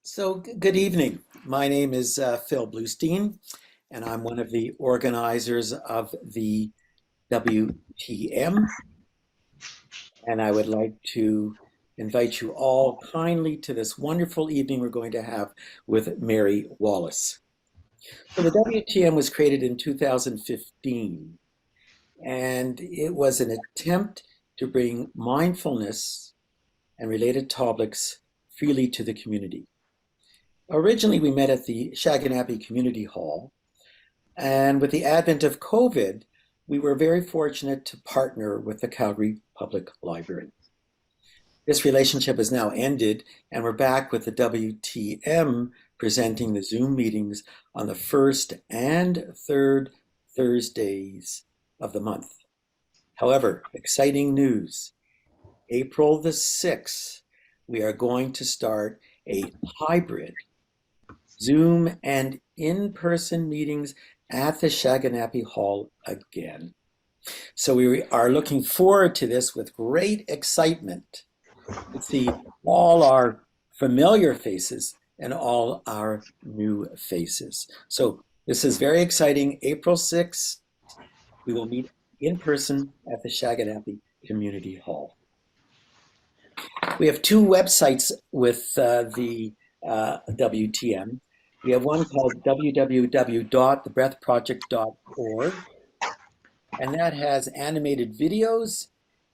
Good evening. My name is Phil Bluestein, and I'm one of the organizers of the WTM. And I would like to invite you all kindly to this wonderful evening we're going to have with Mary Wallis. So the WTM was created in 2015, and it was an attempt to bring mindfulness and related topics freely to the community. Originally, we met at the Shaganappi Community Hall, and with the advent of COVID, we were very fortunate to partner with the Calgary Public Library. This relationship has now ended, and we're back with the WTM presenting the Zoom meetings on the first and third Thursdays of the month. However, exciting news. April the 6th, we are going to start a hybrid Zoom and in-person meetings at the Shaganappi Hall again. So we are looking forward to this with great excitement to see all our familiar faces and all our new faces. So this is very exciting. April 6th, we will meet in person at the Shaganappi Community Hall. We have two websites with the WTM. We have one called www.thebreathproject.org, and that has animated videos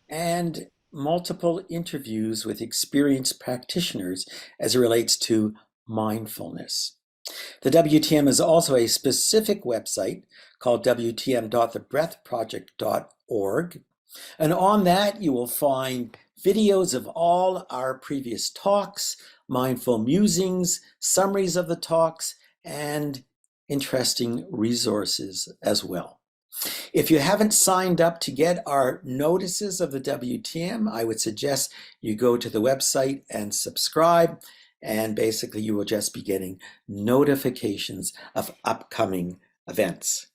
and multiple interviews with experienced practitioners as it relates to mindfulness. The WTM is also a specific website called wtm.thebreathproject.org, and on that you will find videos of all our previous talks, mindful musings, summaries of the talks, and interesting resources as well. If you haven't signed up to get our notices of the WTM, I would suggest you go to the website and subscribe, and basically you will just be getting notifications of upcoming events.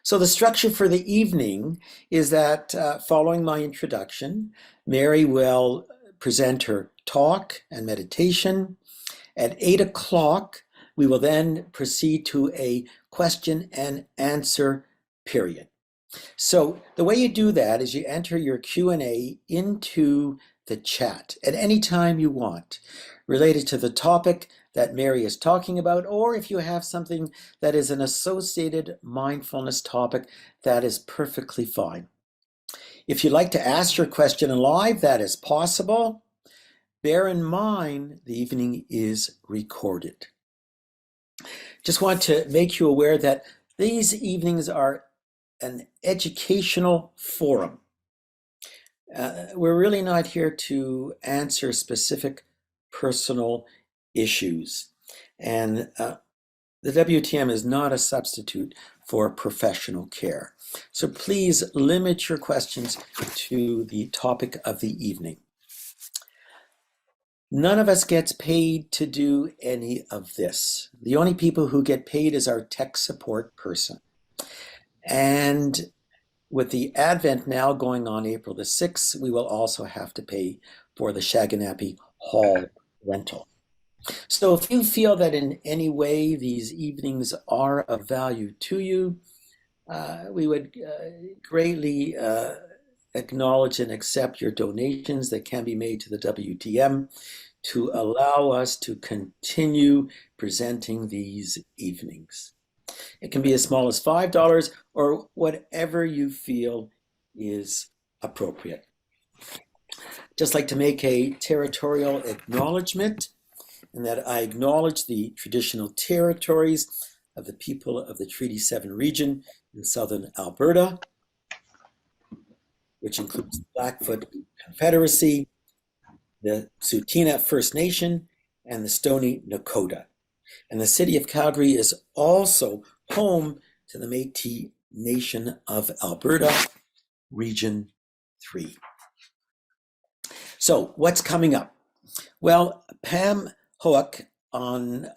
So the structure for the evening is that following my introduction, Mary will present her talk and meditation. At 8 o'clock, we will then proceed to a question and answer period. So the way you do that is you enter your Q&A into the chat at any time you want, related to the topic that Mary is talking about, or if you have something that is an associated mindfulness topic, that is perfectly fine. If you'd like to ask your question live, that is possible. Bear in mind, the evening is recorded. Just want to make you aware that these evenings are an educational forum. We're really not here to answer specific personal issues. And the WTM is not a substitute for professional care. So please limit your questions to the topic of the evening. None of us gets paid to do any of this. The only people who get paid is our tech support person. And with the advent now going on April the 6th, we will also have to pay for the Shaganappi Hall rental. So if you feel that in any way these evenings are of value to you, we would greatly acknowledge and accept your donations that can be made to the WTM to allow us to continue presenting these evenings. It can be as small as $5 or whatever you feel is appropriate. Just like to make a territorial acknowledgement, and that I acknowledge the traditional territories of the people of the Treaty 7 region in southern Alberta, which includes the Blackfoot Confederacy, the Tsuut'ina First Nation, and the Stoney Nakoda. And the city of Calgary is also home to the Métis Nation of Alberta, Region 3. So what's coming up? Well, Pam Hoek on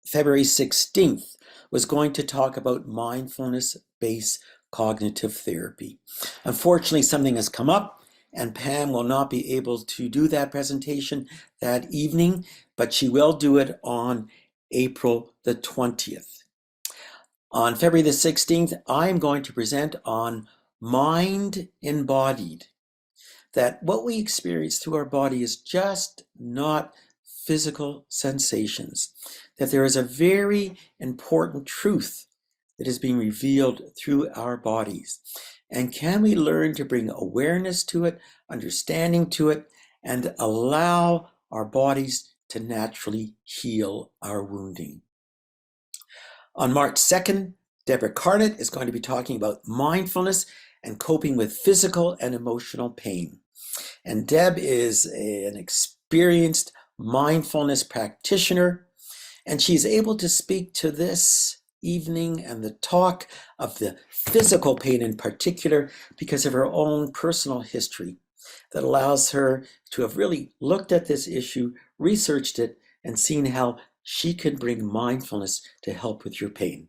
February 16th was going to talk about mindfulness-based cognitive therapy. Unfortunately, something has come up and Pam will not be able to do that presentation that evening, but she will do it on April the 20th. On February the 16th, I'm going to present on mind embodied, that what we experience through our body is just not physical sensations, that there is a very important truth that is being revealed through our bodies. And can we learn to bring awareness to it, understanding to it, and allow our bodies to naturally heal our wounding? On March 2nd, Deborah Carnett is going to be talking about mindfulness and coping with physical and emotional pain. And Deb is an experienced mindfulness practitioner, and she's able to speak to this evening and the talk of the physical pain in particular because of her own personal history that allows her to have really looked at this issue, researched it, and seen how she can bring mindfulness to help with your pain.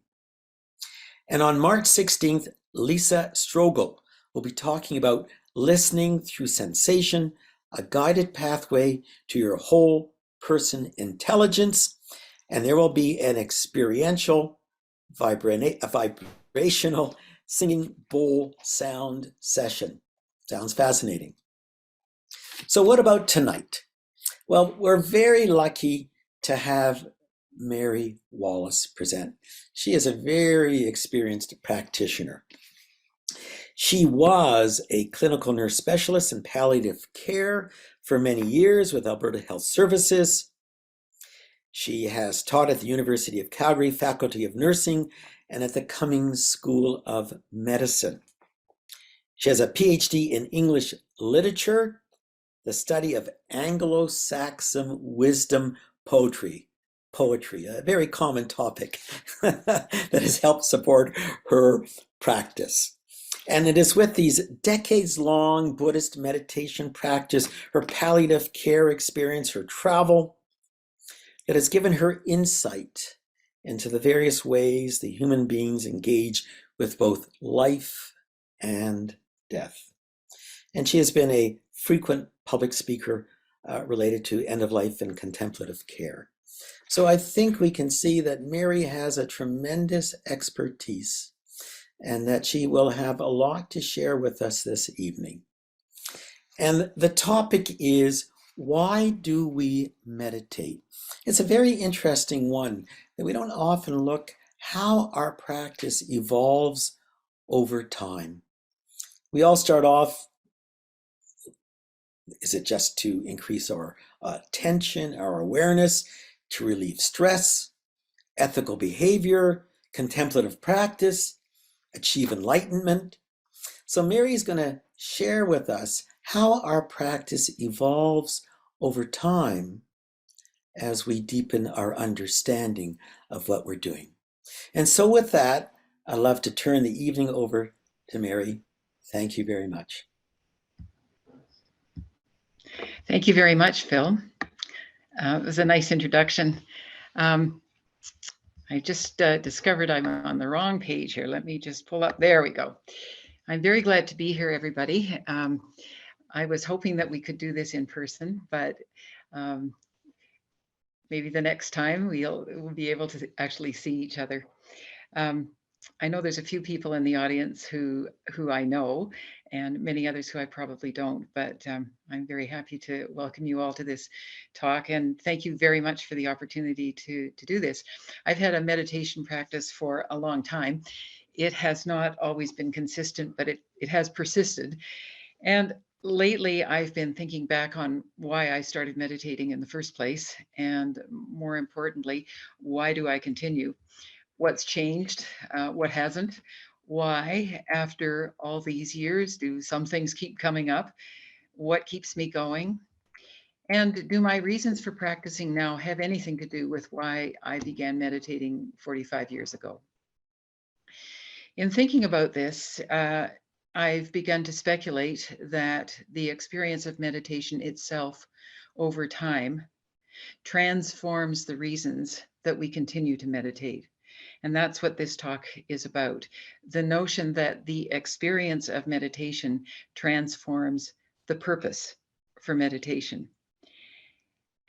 And on March 16th, Lisa Strogel will be talking about listening through sensation, a guided pathway to your whole person intelligence. And there will be an experiential, vibrational singing bowl sound session. Sounds fascinating. So what about tonight? Well, we're very lucky to have Mary Wallis present. She is a very experienced practitioner. She was a clinical nurse specialist in palliative care for many years with Alberta Health Services. She has taught at the University of Calgary Faculty of Nursing and at the Cummings School of Medicine. She has a PhD in English literature, the study of Anglo-Saxon wisdom poetry, a very common topic that has helped support her practice. And it is with these decades-long Buddhist meditation practice, her palliative care experience, her travel, that has given her insight into the various ways the human beings engage with both life and death. And she has been a frequent public speaker related to end-of-life and contemplative care. So I think we can see that Mary has a tremendous expertise and that she will have a lot to share with us this evening. And the topic is, why do we meditate? It's a very interesting one that we don't often look how our practice evolves over time. We all start off, is it just to increase our attention, our awareness, to relieve stress, ethical behavior, contemplative practice, achieve enlightenment? So Mary is going to share with us how our practice evolves over time as we deepen our understanding of what we're doing. And so with that, I'd love to turn the evening over to Mary. Thank you very much. Thank you very much, Phil. It was a nice introduction. I just discovered I'm on the wrong page here. Let me just pull up. There we go. I'm very glad to be here, everybody. I was hoping that we could do this in person, but maybe the next time we'll be able to actually see each other. I know there's a few people in the audience who I know, and many others who I probably don't, but I'm very happy to welcome you all to this talk, and thank you very much for the opportunity to do this. I've had a meditation practice for a long time. It has not always been consistent, but it has persisted. And lately, I've been thinking back on why I started meditating in the first place, and more importantly, why do I continue? What's changed? What hasn't? Why, after all these years, do some things keep coming up? What keeps me going? And do my reasons for practicing now have anything to do with why I began meditating 45 years ago? In thinking about this, I've begun to speculate that the experience of meditation itself over time transforms the reasons that we continue to meditate. And that's what this talk is about. The notion that the experience of meditation transforms the purpose for meditation.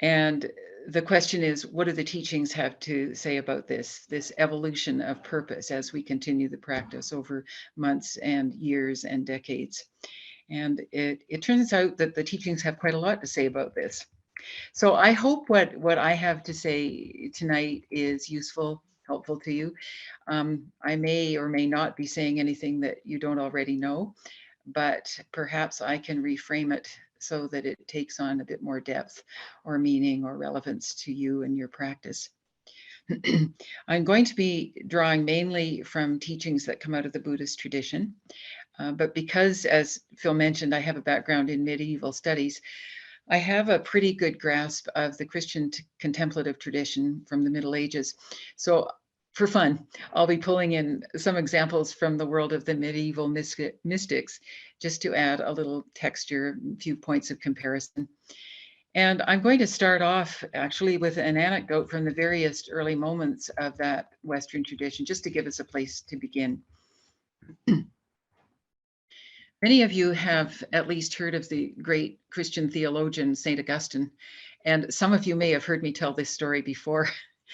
And the question is, what do the teachings have to say about this evolution of purpose as we continue the practice over months and years and decades? And it turns out that the teachings have quite a lot to say about this. So I hope what I have to say tonight is useful, helpful to you. I may or may not be saying anything that you don't already know, but perhaps I can reframe it so that it takes on a bit more depth or meaning or relevance to you and your practice. I'm going to be drawing mainly from teachings that come out of the Buddhist tradition, but because, as Phil mentioned, I have a background in medieval studies, I have a pretty good grasp of the Christian contemplative tradition from the Middle Ages. So for fun, I'll be pulling in some examples from the world of the medieval mystics, just to add a little texture, a few points of comparison. And I'm going to start off actually with an anecdote from the various early moments of that Western tradition, just to give us a place to begin. Many of you have at least heard of the great Christian theologian, St. Augustine, and some of you may have heard me tell this story before.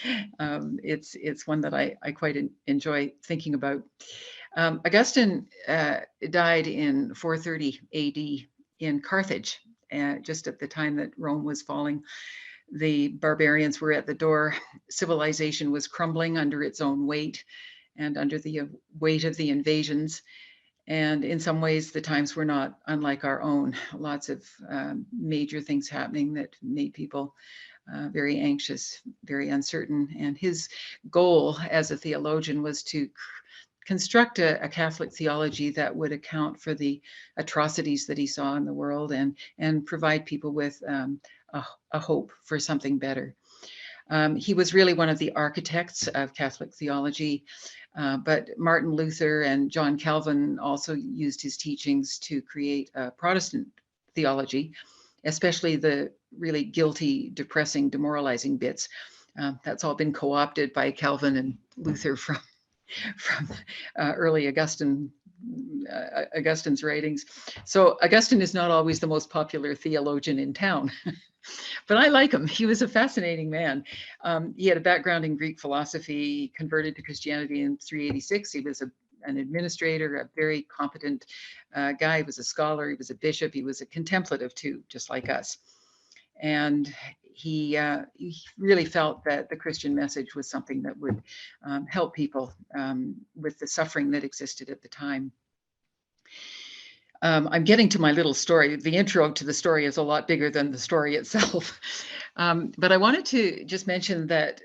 It's one that I quite enjoy thinking about. Augustine died in 430 AD in Carthage, just at the time that Rome was falling. The barbarians were at the door. Civilization was crumbling under its own weight and under the weight of the invasions. And in some ways, the times were not unlike our own. Lots of major things happening that made people very anxious, very uncertain. And his goal as a theologian was to construct a Catholic theology that would account for the atrocities that he saw in the world and provide people with a hope for something better. He was really one of the architects of Catholic theology, but Martin Luther and John Calvin also used his teachings to create a Protestant theology, especially the really guilty, depressing, demoralizing bits. That's all been co-opted by Calvin and Luther from early Augustine's writings. So Augustine is not always the most popular theologian in town. But I like him. He was a fascinating man. He had a background in Greek philosophy, converted to Christianity in 386. He was an administrator, a very competent guy. He was a scholar. He was a bishop. He was a contemplative too, just like us. And he really felt that the Christian message was something that would help people with the suffering that existed at the time. I'm getting to my little story. The intro to the story is a lot bigger than the story itself. But I wanted to just mention that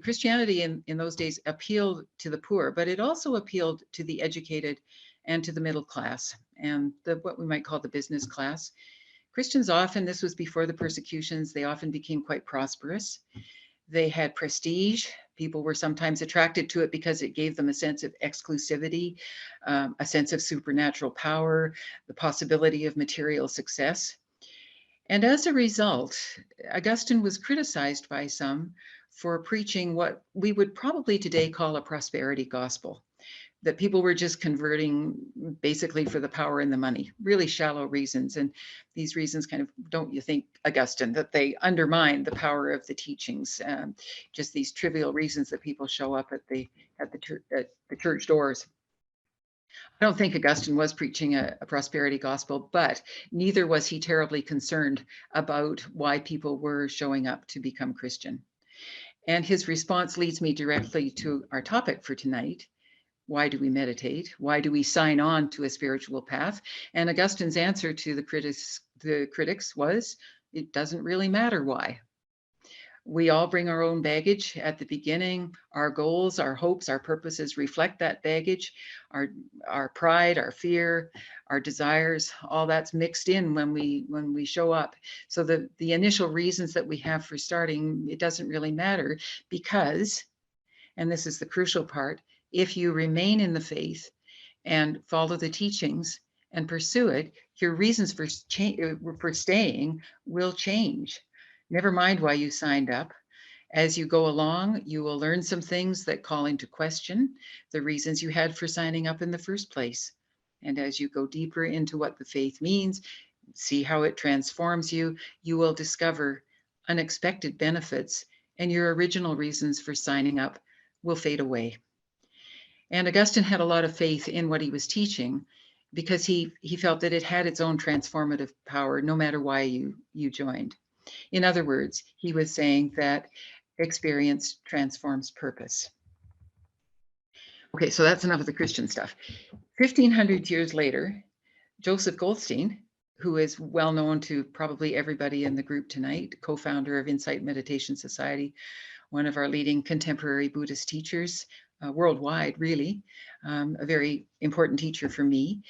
Christianity in those days appealed to the poor, but it also appealed to the educated and to the middle class and what we might call the business class. Christians often, this was before the persecutions, they often became quite prosperous. They had prestige. People were sometimes attracted to it because it gave them a sense of exclusivity, a sense of supernatural power, the possibility of material success. And as a result, Augustine was criticized by some for preaching what we would probably today call a prosperity gospel, that people were just converting basically for the power and the money, really shallow reasons. And these reasons kind of, don't you think, Augustine, that they undermine the power of the teachings, just these trivial reasons that people show up at the church doors. I don't think Augustine was preaching a prosperity gospel, but neither was he terribly concerned about why people were showing up to become Christian. And his response leads me directly to our topic for tonight. Why do we meditate? Why do we sign on to a spiritual path? And Augustine's answer to the critics was, it doesn't really matter why. We all bring our own baggage at the beginning. Our goals, our hopes, our purposes reflect that baggage. Our pride, our fear, our desires, all that's mixed in when we show up. So the initial reasons that we have for starting, it doesn't really matter because, and this is the crucial part, if you remain in the faith and follow the teachings and pursue it, your reasons for staying will change. Never mind why you signed up. As you go along, you will learn some things that call into question the reasons you had for signing up in the first place. And as you go deeper into what the faith means, see how it transforms you, you will discover unexpected benefits, and your original reasons for signing up will fade away. And Augustine had a lot of faith in what he was teaching because he felt that it had its own transformative power no matter why you joined. In other words, he was saying that experience transforms purpose. Okay, so that's enough of the Christian stuff. 1,500 years later, Joseph Goldstein, who is well known to probably everybody in the group tonight, co-founder of Insight Meditation Society, one of our leading contemporary Buddhist teachers worldwide, really, a very important teacher for me.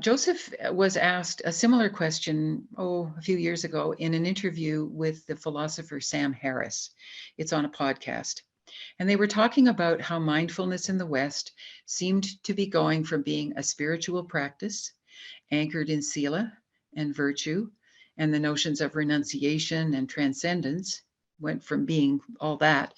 Joseph was asked a similar question, a few years ago in an interview with the philosopher Sam Harris. It's on a podcast. And they were talking about how mindfulness in the West seemed to be going from being a spiritual practice anchored in sila and virtue and the notions of renunciation and transcendence, went from being all that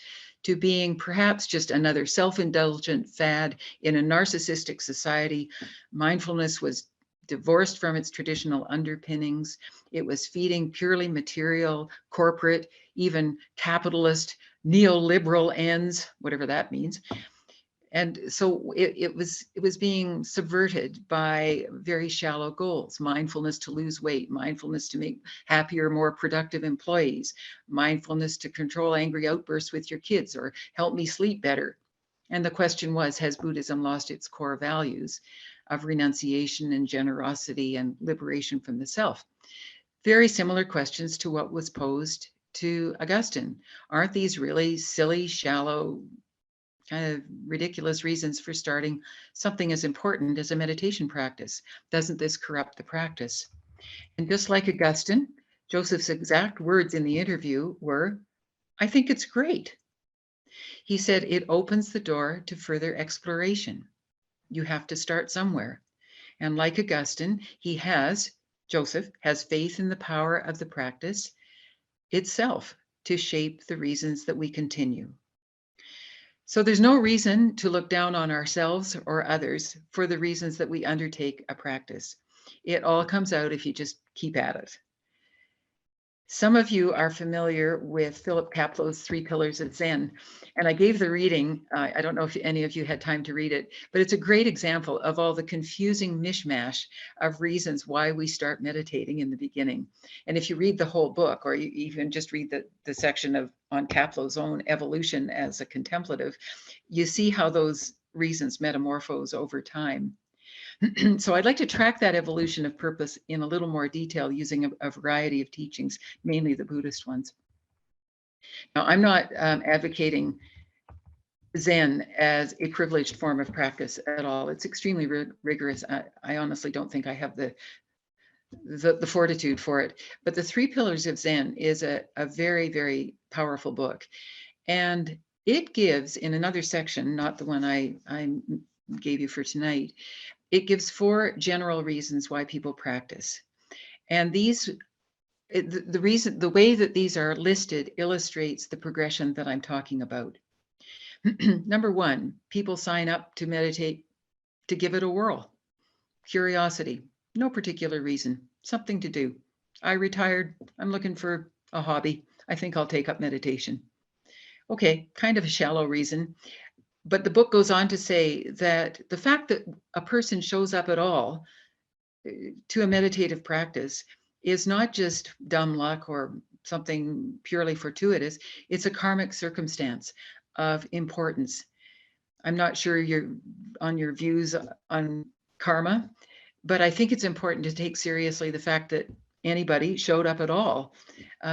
to being perhaps just another self-indulgent fad in a narcissistic society. Mindfulness was divorced from its traditional underpinnings. It was feeding purely material, corporate, even capitalist, neoliberal ends, whatever that means. And so it was being subverted by very shallow goals: mindfulness to lose weight, mindfulness to make happier, more productive employees, mindfulness to control angry outbursts with your kids, or help me sleep better. And the question was, has Buddhism lost its core values of renunciation and generosity and liberation from the self? Very similar questions to what was posed to Augustine. Aren't these really silly, shallow, kind of ridiculous reasons for starting something as important as a meditation practice? Doesn't this corrupt the practice? And just like Augustine, Joseph's exact words in the interview were, I think it's great. He said it opens the door to further exploration. You have to start somewhere. And like Augustine, Joseph has faith in the power of the practice itself to shape the reasons that we continue. So there's no reason to look down on ourselves or others for the reasons that we undertake a practice. It all comes out if you just keep at it. Some of you are familiar with Philip Kaplow's 3 Pillars of Zen, and I gave the reading. I don't know if any of you had time to read it, but it's a great example of all the confusing mishmash of reasons why we start meditating in the beginning. And if you read the whole book, or you even just read the section on Kaplow's own evolution as a contemplative, you see how those reasons metamorphose over time. So I'd like to track that evolution of purpose in a little more detail using a variety of teachings, mainly the Buddhist ones. Now, I'm not advocating Zen as a privileged form of practice at all. It's extremely rigorous. I honestly don't think I have the fortitude for it. But the 3 Pillars of Zen is a very, very powerful book. And it gives, in another section, not the one I gave you for tonight, it gives 4 general reasons why people practice. And the way that these are listed illustrates the progression that I'm talking about. Number 1, people sign up to meditate to give it a whirl. Curiosity, no particular reason, something to do. I retired, I'm looking for a hobby. I think I'll take up meditation. Okay, kind of a shallow reason. But the book goes on to say that the fact that a person shows up at all to a meditative practice is not just dumb luck or something purely fortuitous. It's a karmic circumstance of importance. I'm not sure on your views on karma, but I think it's important to take seriously the fact that anybody showed up at all,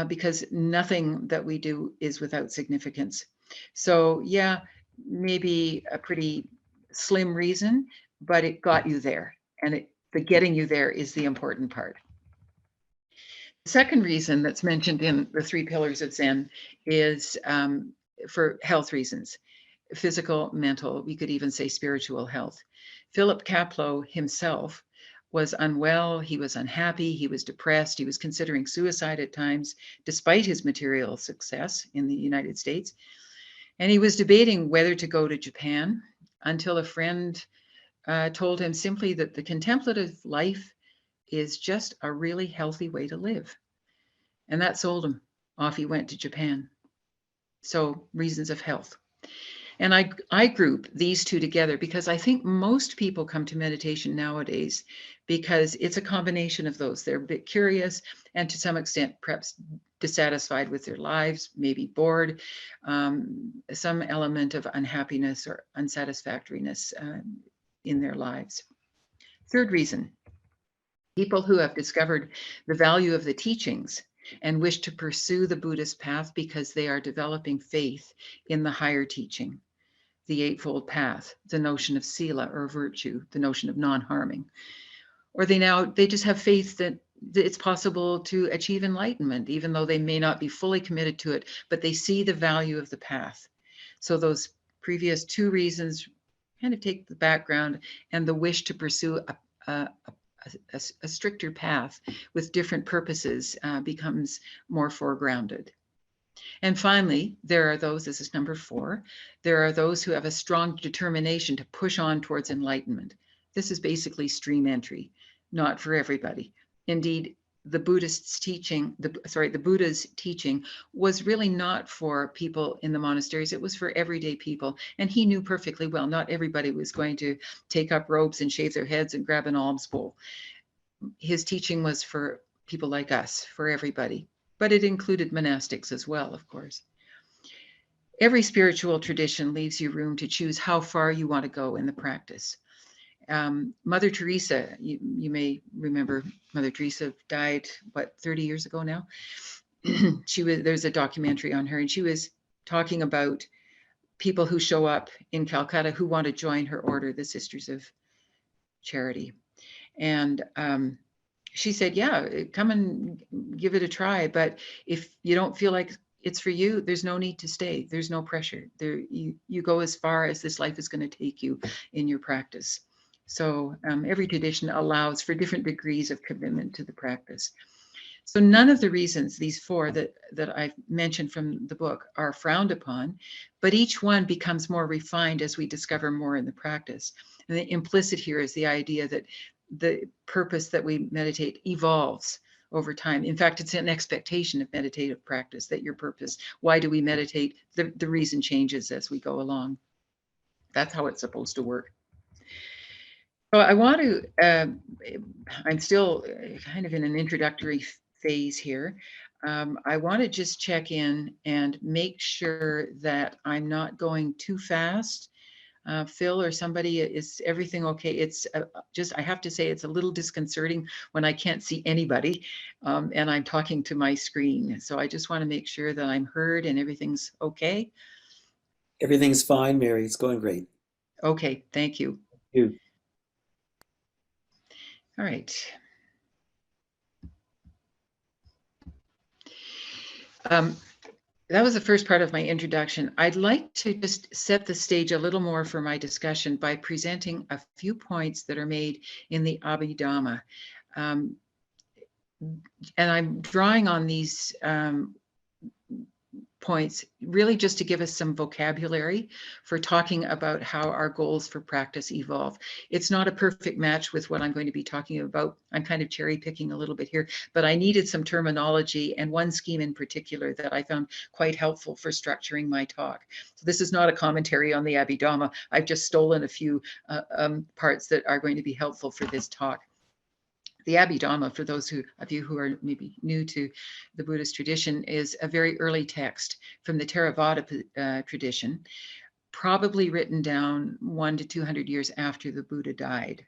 because nothing that we do is without significance. So yeah, maybe a pretty slim reason, but it got you there, and the getting you there is the important part. The second reason that's mentioned in the 3 Pillars of Zen is for health reasons: physical, mental, we could even say spiritual health. Philip Kapleau himself was unwell, he was unhappy, he was depressed, he was considering suicide at times, despite his material success in the United States. And he was debating whether to go to Japan until a friend told him simply that the contemplative life is just a really healthy way to live. And that sold him. Off he went to Japan. So reasons of health. And I group these two together because I think most people come to meditation nowadays because it's a combination of those. They're a bit curious and to some extent perhaps dissatisfied with their lives, maybe bored, some element of unhappiness or unsatisfactoriness in their lives. Third reason, people who have discovered the value of the teachings and wish to pursue the Buddhist path because they are developing faith in the higher teaching, the Eightfold Path, the notion of sila or virtue, the notion of non-harming. Or they just have faith that it's possible to achieve enlightenment, even though they may not be fully committed to it, but they see the value of the path. So those previous two reasons kind of take the background, and the wish to pursue a stricter path with different purposes becomes more foregrounded. And finally, there are those, this is number 4, there are those who have a strong determination to push on towards enlightenment. This is basically stream entry, not for everybody. Indeed, the Buddha's teaching was really not for people in the monasteries. It was for everyday people. And he knew perfectly well, not everybody was going to take up robes and shave their heads and grab an alms bowl. His teaching was for people like us, for everybody. But it included monastics as well, of course. Every spiritual tradition leaves you room to choose how far you want to go in the practice. Mother Teresa, you may remember Mother Teresa died, 30 years ago now? There's a documentary on her, and she was talking about people who show up in Calcutta who want to join her order, the Sisters of Charity. And she said, yeah, come and give it a try. But if you don't feel like it's for you, there's no need to stay. There's no pressure. You go as far as this life is going to take you in your practice. So every tradition allows for different degrees of commitment to the practice. So none of the reasons, these 4 that I've mentioned from the book, are frowned upon, but each one becomes more refined as we discover more in the practice. And the implicit here is the idea that the purpose that we meditate evolves over time. In fact, it's an expectation of meditative practice that your purpose, why do we meditate? The reason changes as we go along. That's how it's supposed to work. So I want to, I'm still kind of in an introductory phase here. I want to just check in and make sure that I'm not going too fast. Phil or somebody, is everything okay? It's I have to say, it's a little disconcerting when I can't see anybody and I'm talking to my screen. So I just want to make sure that I'm heard and everything's okay. Everything's fine, Mary. It's going great. Okay, thank you. Thank you. All right. That was the first part of my introduction. I'd like to just set the stage a little more for my discussion by presenting a few points that are made in the Abhidhamma. And I'm drawing on these points really just to give us some vocabulary for talking about how our goals for practice evolve. It's not a perfect match with what I'm going to be talking about. I'm kind of cherry picking a little bit here, but I needed some terminology and one scheme in particular that I found quite helpful for structuring my talk. So this is not a commentary on the Abhidhamma. I've just stolen a few parts that are going to be helpful for this talk. The Abhidhamma, for those of you who are maybe new to the Buddhist tradition, is a very early text from the Theravada tradition, probably written down 100 to 200 years after the Buddha died.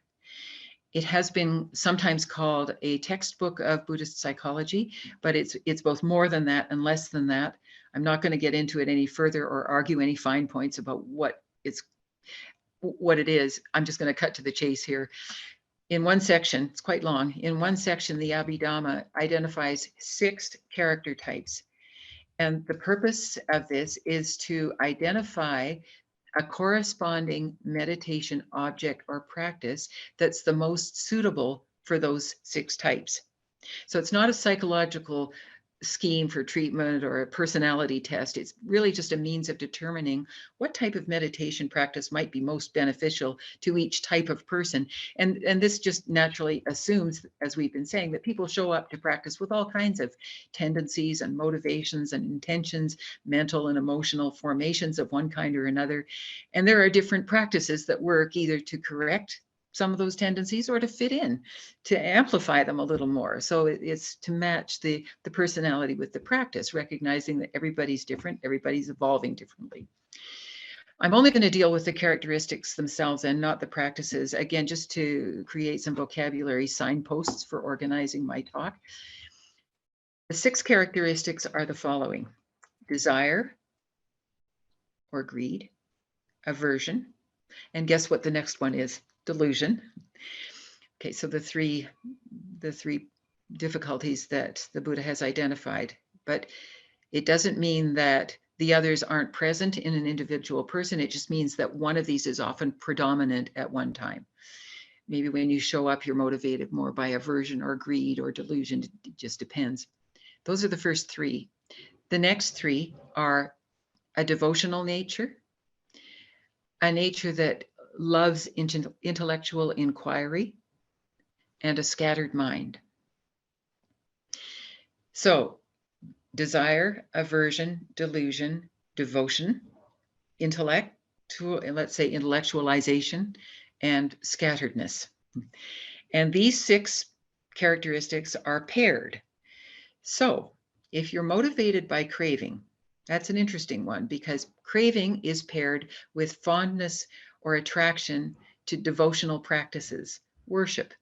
It has been sometimes called a textbook of Buddhist psychology, but it's both more than that and less than that. I'm not going to get into it any further or argue any fine points about what it is. I'm just going to cut to the chase here. In one section, it's quite long, in one section, the Abhidhamma identifies 6 character types. And the purpose of this is to identify a corresponding meditation object or practice that's the most suitable for those 6 types. So it's not a psychological scheme for treatment or a personality test. It's really just a means of determining what type of meditation practice might be most beneficial to each type of person. And this just naturally assumes, as we've been saying, that people show up to practice with all kinds of tendencies and motivations and intentions, mental and emotional formations of one kind or another. And there are different practices that work either to correct some of those tendencies or to fit in, to amplify them a little more. So it's to match the personality with the practice, recognizing that everybody's different, everybody's evolving differently. I'm only going to deal with the characteristics themselves and not the practices, again, just to create some vocabulary signposts for organizing my talk. The 6 characteristics are the following: desire or greed, aversion, and guess what the next one is? Delusion. Okay, so the three difficulties that the Buddha has identified, but it doesn't mean that the others aren't present in an individual person. It just means that one of these is often predominant at one time. Maybe when you show up, you're motivated more by aversion or greed or delusion. It just depends. Those are the first 3. The next 3 are a devotional nature, a nature that loves intellectual inquiry, and a scattered mind. So desire, aversion, delusion, devotion, intellect, let's say intellectualization, and scatteredness. And these 6 characteristics are paired. So if you're motivated by craving, that's an interesting one, because craving is paired with fondness or attraction to devotional practices, worship,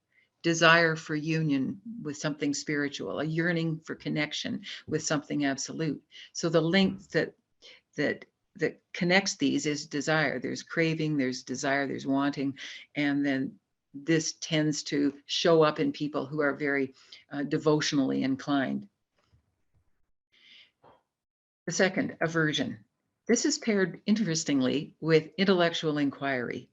desire for union with something spiritual, a yearning for connection with something absolute. So the link that connects these is desire. There's craving, there's desire, there's wanting, and then this tends to show up in people who are very devotionally inclined. The second, aversion. This is paired, interestingly, with intellectual inquiry.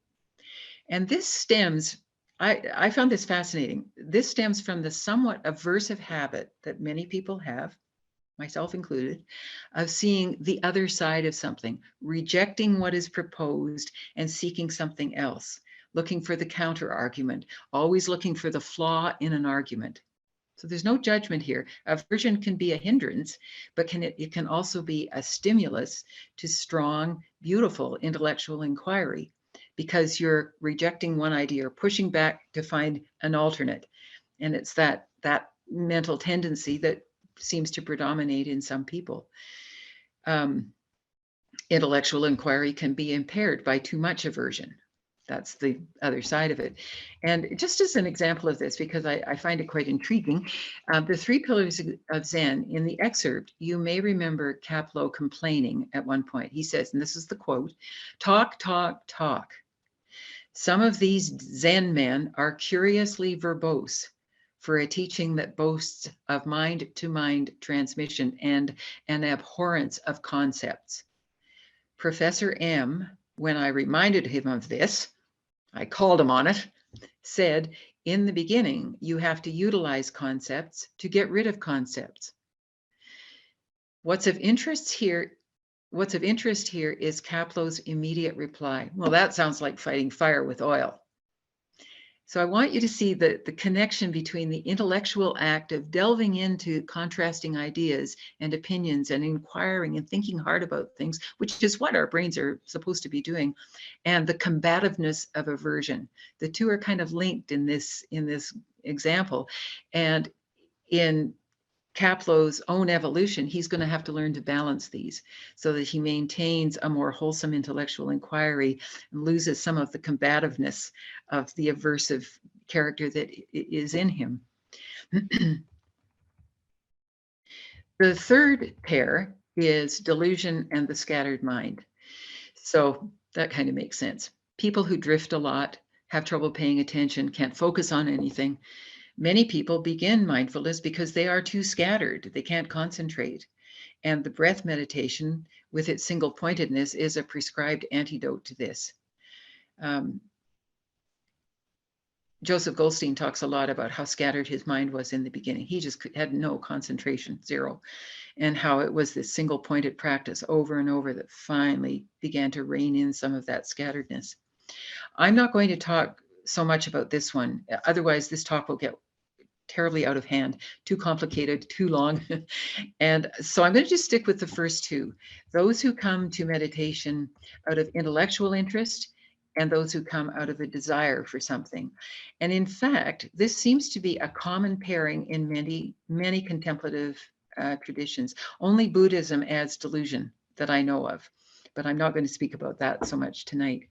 And this stems, I found this fascinating. This stems from the somewhat aversive habit that many people have, myself included, of seeing the other side of something, rejecting what is proposed and seeking something else, looking for the counter argument, always looking for the flaw in an argument. So there's no judgment here. Aversion can be a hindrance, but it can also be a stimulus to strong, beautiful intellectual inquiry, because you're rejecting one idea or pushing back to find an alternate. And it's that mental tendency that seems to predominate in some people. Intellectual inquiry can be impaired by too much aversion. That's the other side of it. And just as an example of this, because I find it quite intriguing, the 3 pillars of Zen, in the excerpt, you may remember Kapleau complaining at one point. He says, and this is the quote, "Talk, talk, talk. Some of these Zen men are curiously verbose for a teaching that boasts of mind-to-mind transmission and an abhorrence of concepts. Professor M, when I reminded him of this, I called him on it, said, in the beginning, you have to utilize concepts to get rid of concepts. What's of interest here is Kapleau's immediate reply. Well, that sounds like fighting fire with oil. So I want you to see the connection between the intellectual act of delving into contrasting ideas and opinions and inquiring and thinking hard about things, which is what our brains are supposed to be doing, and the combativeness of aversion. The two are kind of linked in this example. And in Kapleau's own evolution, he's going to have to learn to balance these so that he maintains a more wholesome intellectual inquiry and loses some of the combativeness of the aversive character that is in him. The third pair is delusion and the scattered mind. So that kind of makes sense. People who drift a lot, have trouble paying attention, can't focus on anything. Many people begin mindfulness because they are too scattered. They can't concentrate. And the breath meditation, with its single pointedness, is a prescribed antidote to this. Joseph Goldstein talks a lot about how scattered his mind was in the beginning. He just had no concentration, zero, and how it was this single pointed practice over and over that finally began to rein in some of that scatteredness. I'm not going to talk so much about this one. Otherwise, this talk will get terribly out of hand, too complicated, too long. And so I'm going to just stick with the first two. Those who come to meditation out of intellectual interest and those who come out of a desire for something. And in fact, this seems to be a common pairing in many contemplative traditions. Only Buddhism adds delusion that I know of, but I'm not going to speak about that so much tonight.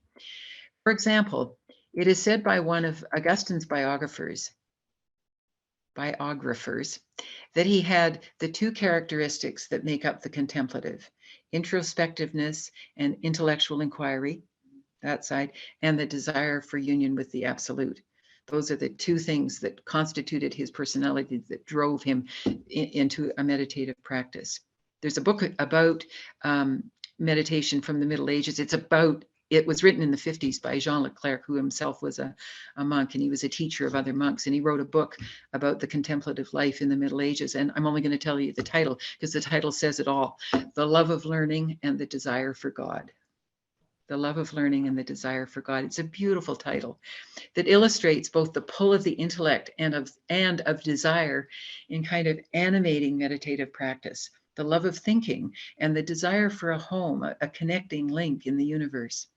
For example, it is said by one of Augustine's biographers that he had the two characteristics that make up the contemplative: introspectiveness and intellectual inquiry, that side, and the desire for union with the absolute. Those are the two things that constituted his personality, that drove him into a meditative practice. There's a book about meditation from the Middle Ages. It was written in the 50s by Jean Leclerc, who himself was a monk, and he was a teacher of other monks. And he wrote a book about the contemplative life in the Middle Ages. And I'm only going to tell you the title because the title says it all: The Love of Learning and the Desire for God. The Love of Learning and the Desire for God. It's a beautiful title that illustrates both the pull of the intellect and of desire in kind of animating meditative practice, the love of thinking and the desire for a home, a connecting link in the universe.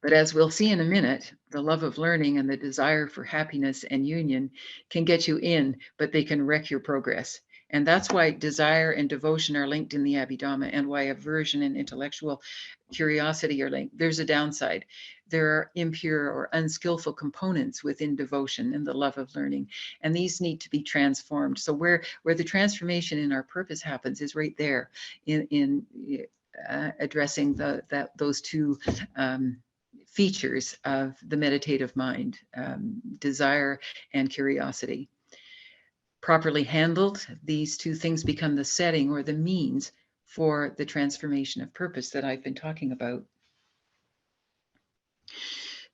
But as we'll see in a minute, the love of learning and the desire for happiness and union can get you in, but they can wreck your progress. And that's why desire and devotion are linked in the Abhidhamma, and why aversion and intellectual curiosity are linked. There's a downside. There are impure or unskillful components within devotion and the love of learning, and these need to be transformed. So where the transformation in our purpose happens is right there in addressing those two features of the meditative mind, desire and curiosity. Properly handled, these two things become the setting or the means for the transformation of purpose that I've been talking about.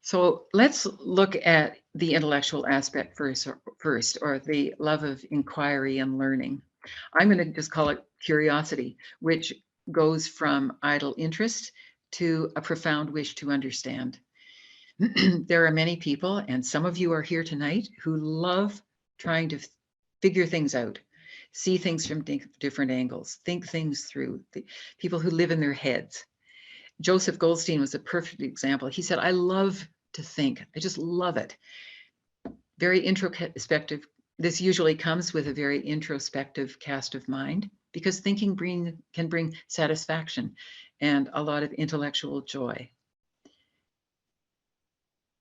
So let's look at the intellectual aspect first, or the love of inquiry and learning. I'm going to just call it curiosity, which goes from idle interest to a profound wish to understand. There are many people, and some of you are here tonight, who love trying to figure things out, see things from different angles, think things through. The people who live in their heads. Joseph Goldstein was a perfect example. He said, I love to think. I just love it. Very introspective. This usually comes with a very introspective cast of mind, because thinking can bring satisfaction and a lot of intellectual joy.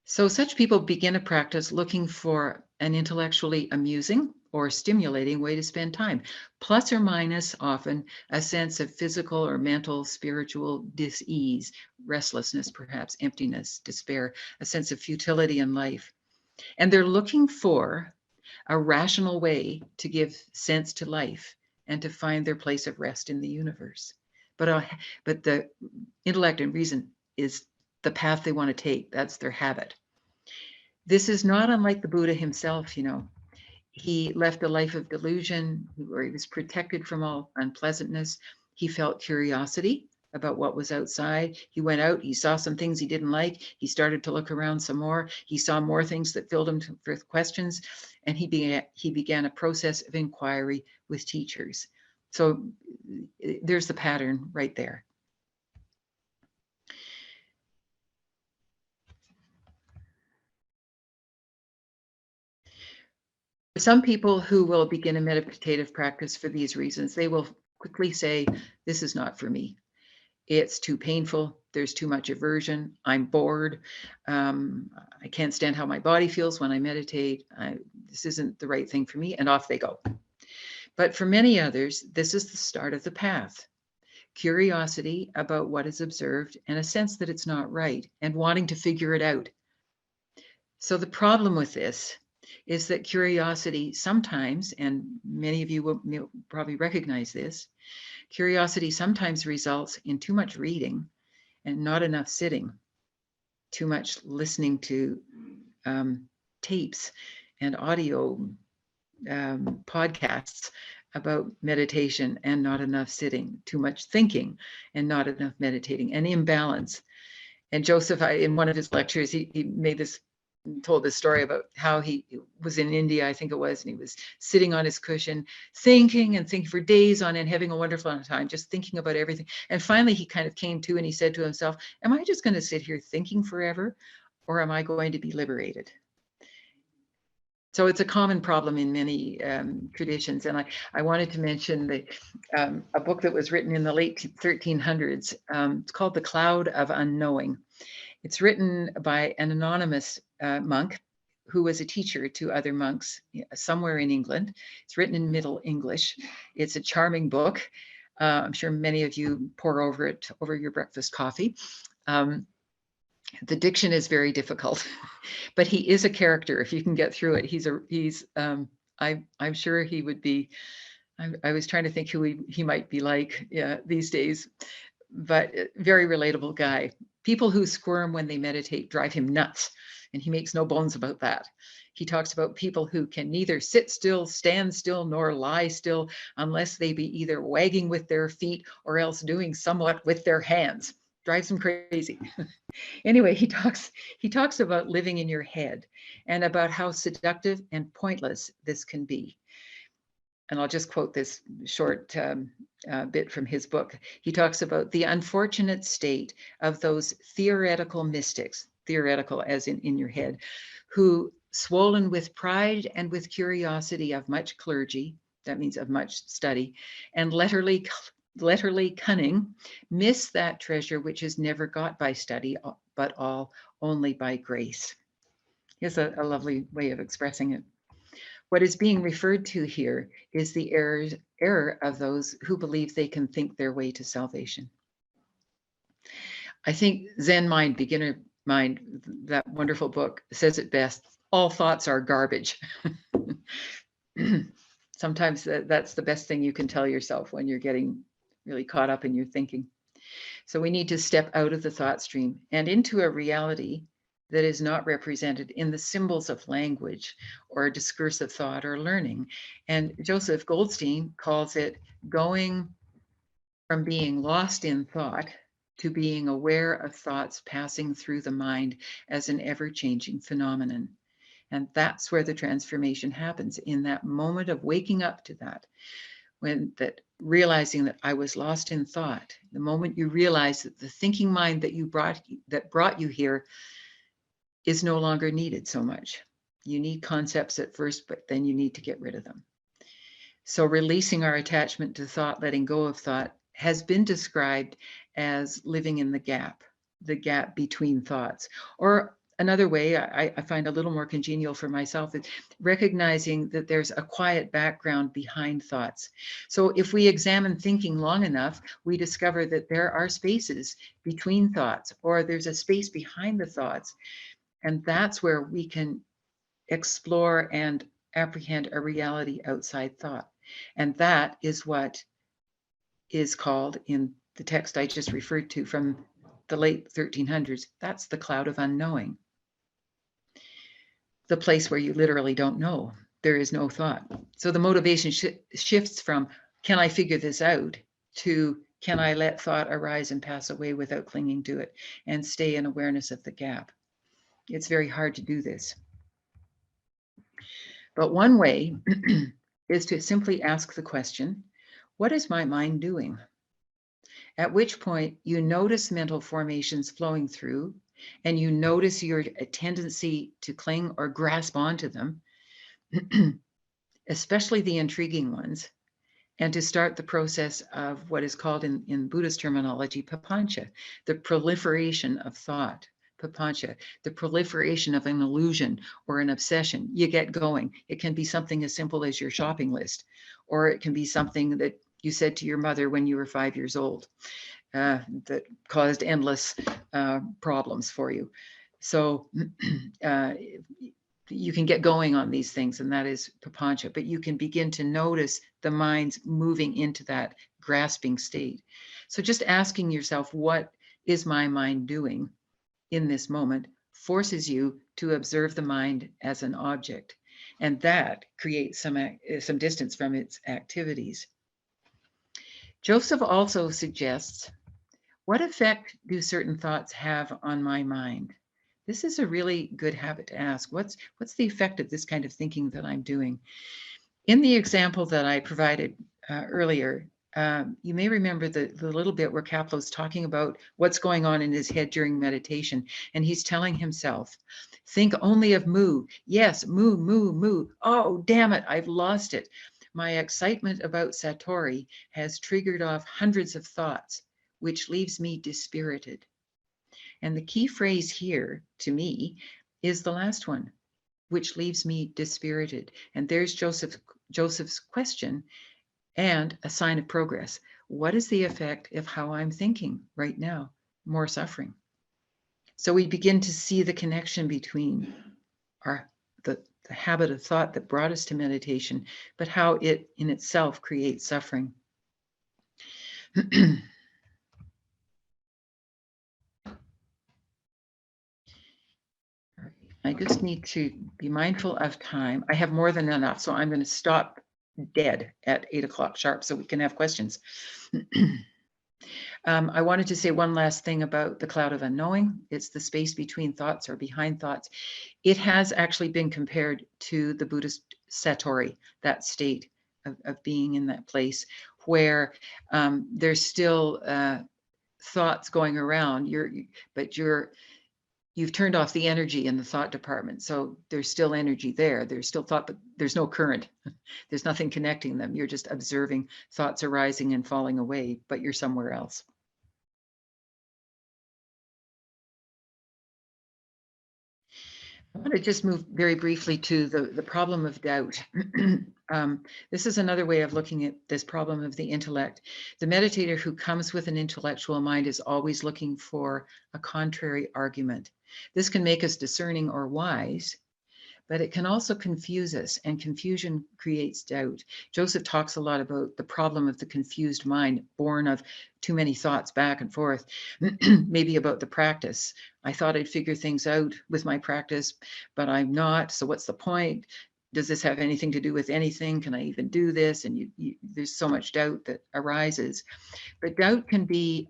So such people begin a practice looking for an intellectually amusing or stimulating way to spend time, plus or minus often a sense of physical or mental, spiritual dis-ease, restlessness, perhaps emptiness, despair, a sense of futility in life. And they're looking for a rational way to give sense to life and to find their place of rest in the universe. But the intellect and reason is the path they want to take. That's their habit. This is not unlike the Buddha himself, you know. He left a life of delusion where he was protected from all unpleasantness. He felt curiosity about what was outside. He went out, he saw some things he didn't like. He started to look around some more. He saw more things that filled him with questions, and he began a process of inquiry with teachers. So there's the pattern right there. Some people who will begin a meditative practice for these reasons, they will quickly say, this is not for me. It's too painful. There's too much aversion. I'm bored. I can't stand how my body feels when I meditate. This isn't the right thing for me. And off they go. But for many others, this is the start of the path. Curiosity about what is observed and a sense that it's not right and wanting to figure it out. So the problem with this is that curiosity sometimes, and many of you will probably recognize this, curiosity sometimes results in too much reading and not enough sitting, too much listening to tapes and audio podcasts about meditation and not enough sitting, too much thinking and not enough meditating, and imbalance. And Joseph, in one of his lectures, he told this story about how he was in India, I think it was, and he was sitting on his cushion, thinking and thinking for days on end, having a wonderful time, just thinking about everything. And finally, he kind of came to and he said to himself, am I just going to sit here thinking forever, or am I going to be liberated? So it's a common problem in many traditions. And I wanted to mention a book that was written in the late 1300s. It's called The Cloud of Unknowing. It's written by an anonymous monk who was a teacher to other monks somewhere in England. It's written in Middle English. It's a charming book. I'm sure many of you pore over it over your breakfast coffee. The diction is very difficult, but he is a character. If you can get through it, I'm sure he would be. I was trying to think who he might be like these days, but very relatable guy. People who squirm when they meditate drive him nuts, and he makes no bones about that. He talks about people who can neither sit still, stand still, nor lie still unless they be either wagging with their feet or else doing somewhat with their hands. Drives him crazy. Anyway, he talks about living in your head and about how seductive and pointless this can be. And I'll just quote this short bit from his book. He talks about the unfortunate state of those theoretical mystics, theoretical as in your head, who, swollen with pride and with curiosity of much clergy, that means of much study, and letterly cunning, miss that treasure which is never got by study, but all only by grace. Here's a lovely way of expressing it. What is being referred to here is the error of those who believe they can think their way to salvation. I think Zen Mind, Beginner Mind, that wonderful book, says it best. All thoughts are garbage. Sometimes that's the best thing you can tell yourself when you're getting really caught up in your thinking. So we need to step out of the thought stream and into a reality that is not represented in the symbols of language or discursive thought or learning. And Joseph Goldstein calls it going from being lost in thought to being aware of thoughts passing through the mind as an ever-changing phenomenon. And that's where the transformation happens, in that moment of waking up to that, when that realizing that I was lost in thought. The moment you realize that the thinking mind that brought you here is no longer needed so much. You need concepts at first, but then you need to get rid of them. So releasing our attachment to thought, letting go of thought, has been described as living in the gap between thoughts. Or another way I find a little more congenial for myself is recognizing that there's a quiet background behind thoughts. So if we examine thinking long enough, we discover that there are spaces between thoughts, or there's a space behind the thoughts. And that's where we can explore and apprehend a reality outside thought. And that is what is called, in the text I just referred to from the late 1300s, that's the cloud of unknowing. The place where you literally don't know. There is no thought. So the motivation shifts from, can I figure this out, to can I let thought arise and pass away without clinging to it and stay in awareness of the gap. It's very hard to do this. But one way is to simply ask the question, what is my mind doing? At which point you notice mental formations flowing through, and you notice your tendency to cling or grasp onto them, especially the intriguing ones, and to start the process of what is called in Buddhist terminology, papancha, the proliferation of thought. Papancha, the proliferation of an illusion or an obsession. You get going. It can be something as simple as your shopping list, or it can be something that you said to your mother when you were 5 years old that caused endless problems for you. So you can get going on these things, and that is papancha, but you can begin to notice the mind's moving into that grasping state. So just asking yourself, what is my mind doing in this moment, forces you to observe the mind as an object, and that creates some distance from its activities. Joseph also suggests, what effect do certain thoughts have on my mind? This is a really good habit to ask. What's the effect of this kind of thinking that I'm doing? In the example that I provided earlier, you may remember the little bit where Kaplo's talking about what's going on in his head during meditation. And he's telling himself, think only of moo. Yes, moo, moo, moo. Oh, damn it, I've lost it. My excitement about Satori has triggered off hundreds of thoughts, which leaves me dispirited. And the key phrase here, to me, is the last one, which leaves me dispirited. And there's Joseph's question and a sign of progress. What is the effect of how I'm thinking right now? More suffering. So we begin to see the connection between the habit of thought that brought us to meditation, but how it in itself creates suffering. I just need to be mindful of time. I have more than enough, so I'm going to stop dead at 8 o'clock sharp so we can have questions. I wanted to say one last thing about the cloud of unknowing. It's the space between thoughts or behind thoughts. It has actually been compared to the Buddhist Satori, that state of being in that place where there's still thoughts going around. You've turned off the energy in the thought department. So there's still energy there. There's still thought, but there's no current. There's nothing connecting them. You're just observing thoughts arising and falling away, but you're somewhere else. I want to just move very briefly to the problem of doubt. This is another way of looking at this problem of the intellect. The meditator who comes with an intellectual mind is always looking for a contrary argument. This can make us discerning or wise, but it can also confuse us, and confusion creates doubt. Joseph talks a lot about the problem of the confused mind, born of too many thoughts back and forth, maybe about the practice. I thought I'd figure things out with my practice, but I'm not. So what's the point? Does this have anything to do with anything? Can I even do this? And there's so much doubt that arises. But doubt can be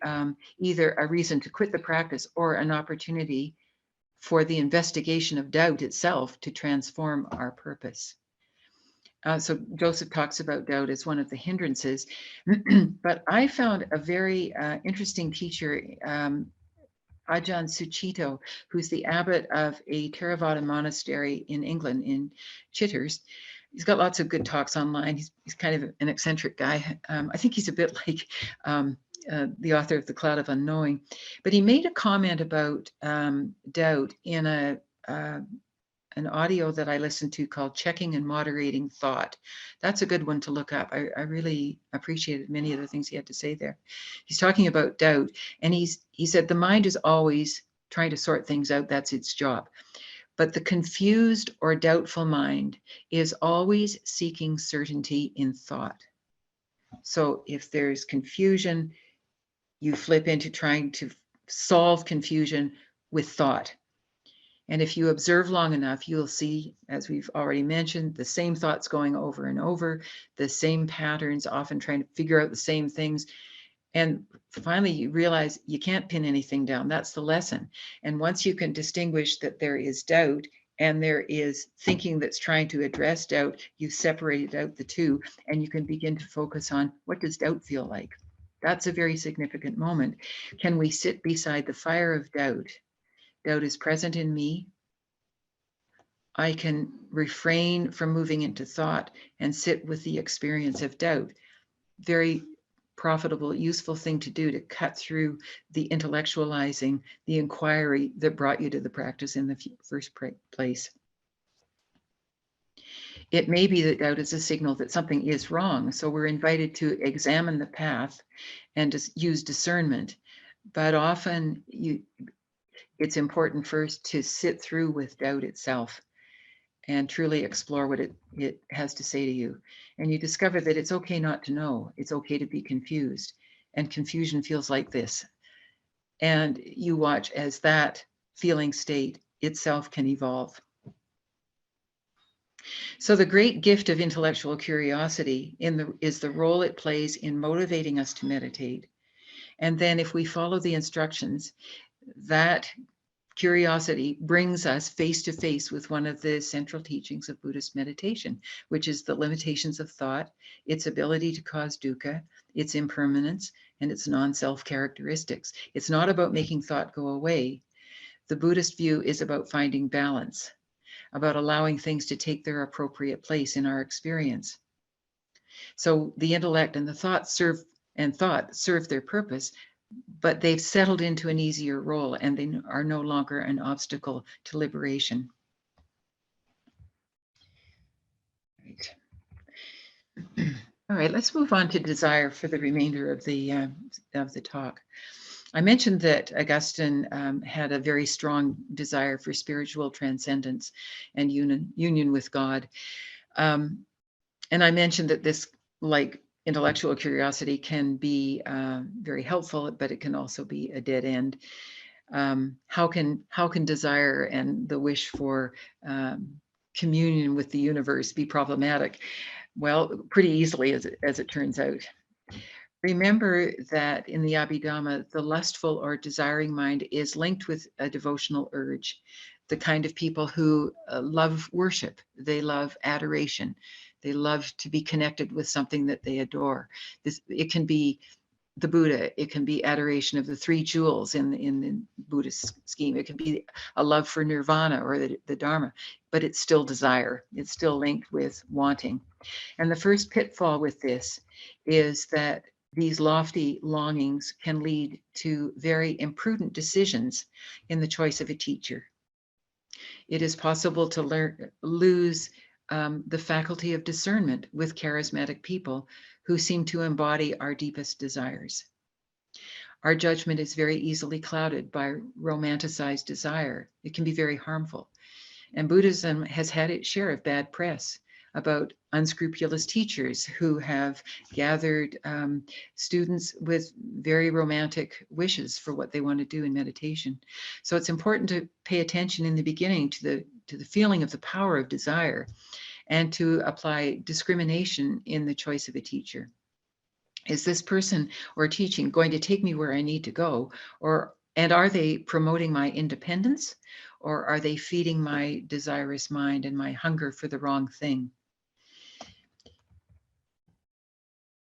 either a reason to quit the practice or an opportunity for the investigation of doubt itself to transform our purpose. So Joseph talks about doubt as one of the hindrances, but I found a very interesting teacher, Ajahn Suchito, who's the abbot of a Theravada monastery in England, in Chitters. He's got lots of good talks online. He's kind of an eccentric guy. I think he's a bit like the author of The Cloud of Unknowing, but he made a comment about doubt in an audio that I listened to called Checking and Moderating Thought. That's a good one to look up. I really appreciated many of the things he had to say there. He's talking about doubt, and he said the mind is always trying to sort things out. That's its job. But the confused or doubtful mind is always seeking certainty in thought. So if there's confusion, you flip into trying to solve confusion with thought. And if you observe long enough, you'll see, as we've already mentioned, the same thoughts going over and over, the same patterns, often trying to figure out the same things. And finally, you realize you can't pin anything down. That's the lesson. And once you can distinguish that there is doubt and there is thinking that's trying to address doubt, you've separated out the two, and you can begin to focus on, what does doubt feel like? That's a very significant moment. Can we sit beside the fire of doubt? Doubt is present in me. I can refrain from moving into thought and sit with the experience of doubt. Very profitable, useful thing to do to cut through the intellectualizing, the inquiry that brought you to the practice in the first place. It may be that doubt is a signal that something is wrong. So we're invited to examine the path and to use discernment. But often it's important first to sit through with doubt itself and truly explore what it has to say to you. And you discover that it's okay not to know. It's okay to be confused. And confusion feels like this. And you watch as that feeling state itself can evolve. So the great gift of intellectual curiosity is the role it plays in motivating us to meditate. And then if we follow the instructions, that curiosity brings us face to face with one of the central teachings of Buddhist meditation, which is the limitations of thought, its ability to cause dukkha, its impermanence, and its non-self characteristics. It's not about making thought go away. The Buddhist view is about finding balance, about allowing things to take their appropriate place in our experience. So the intellect and the thought serve their purpose, but they've settled into an easier role and they are no longer an obstacle to liberation. Right. All right, let's move on to desire for the remainder of the talk. I mentioned that Augustine had a very strong desire for spiritual transcendence and union with God. And I mentioned that this, like intellectual curiosity, can be very helpful, but it can also be a dead end. How can desire and the wish for communion with the universe be problematic? Well, pretty easily, as it turns out. Remember that in the Abhidhamma, the lustful or desiring mind is linked with a devotional urge, the kind of people who love worship, they love adoration, they love to be connected with something that they adore. It can be the Buddha, it can be adoration of the three jewels in the Buddhist scheme, it can be a love for nirvana or the Dharma, but it's still desire, it's still linked with wanting. And the first pitfall with this is that these lofty longings can lead to very imprudent decisions in the choice of a teacher. It is possible to lose the faculty of discernment with charismatic people who seem to embody our deepest desires. Our judgment is very easily clouded by romanticized desire. It can be very harmful. And Buddhism has had its share of bad press about unscrupulous teachers who have gathered students with very romantic wishes for what they want to do in meditation. So it's important to pay attention in the beginning to the feeling of the power of desire and to apply discrimination in the choice of a teacher. Is this person or teaching going to take me where I need to go? And are they promoting my independence, or are they feeding my desirous mind and my hunger for the wrong thing?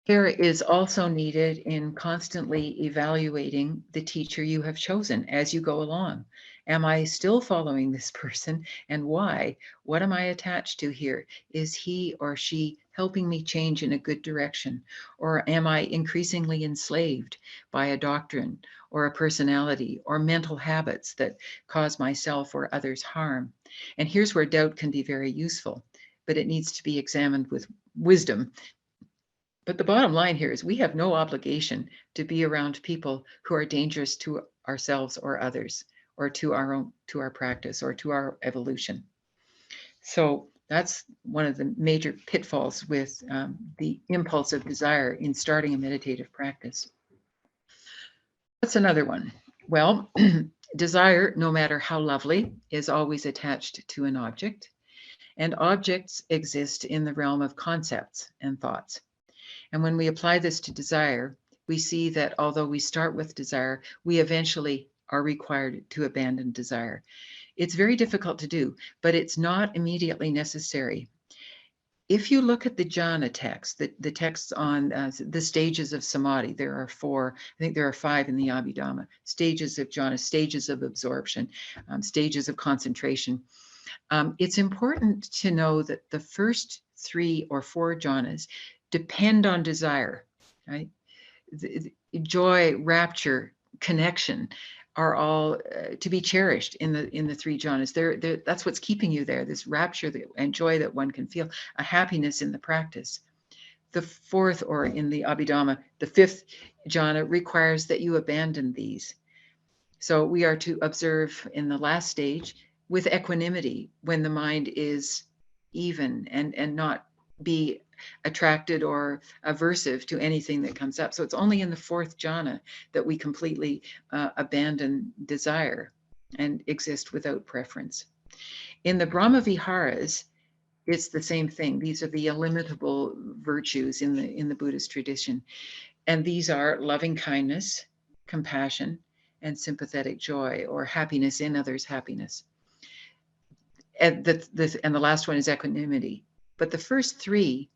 Care is also needed in constantly evaluating the teacher you have chosen as you go along. Am I still following this person, and why? What am I attached to here? Is he or she helping me change in a good direction? Or am I increasingly enslaved by a doctrine or a personality or mental habits that cause myself or others harm? And here's where doubt can be very useful, but it needs to be examined with wisdom. But the bottom line here is we have no obligation to be around people who are dangerous to ourselves or others, or to our practice, or to our evolution. So that's one of the major pitfalls with the impulse of desire in starting a meditative practice. What's another one? Well, desire, no matter how lovely, is always attached to an object, and objects exist in the realm of concepts and thoughts. And when we apply this to desire, we see that although we start with desire, we eventually are required to abandon desire. It's very difficult to do, but it's not immediately necessary. If you look at the jhana text, the texts on the stages of samadhi, there are 4, I think there are 5 in the Abhidhamma, stages of jhana, stages of absorption, stages of concentration. It's important to know that the first 3 or 4 jhanas depend on desire, right? The joy, rapture, connection are all to be cherished in the 3 jhanas. That's what's keeping you there, this rapture and joy that one can feel, a happiness in the practice. The 4th, or in the Abhidhamma, the 5th jhana requires that you abandon these. So we are to observe in the last stage with equanimity when the mind is even and not be attracted or aversive to anything that comes up. So it's only in the 4th jhana that we completely abandon desire. and exist without preference. In the Brahma Viharas, it's the same thing. These are the illimitable virtues in the Buddhist tradition. And these are loving kindness, compassion, and sympathetic joy, or happiness in others' happiness. And the last one is equanimity. But the first three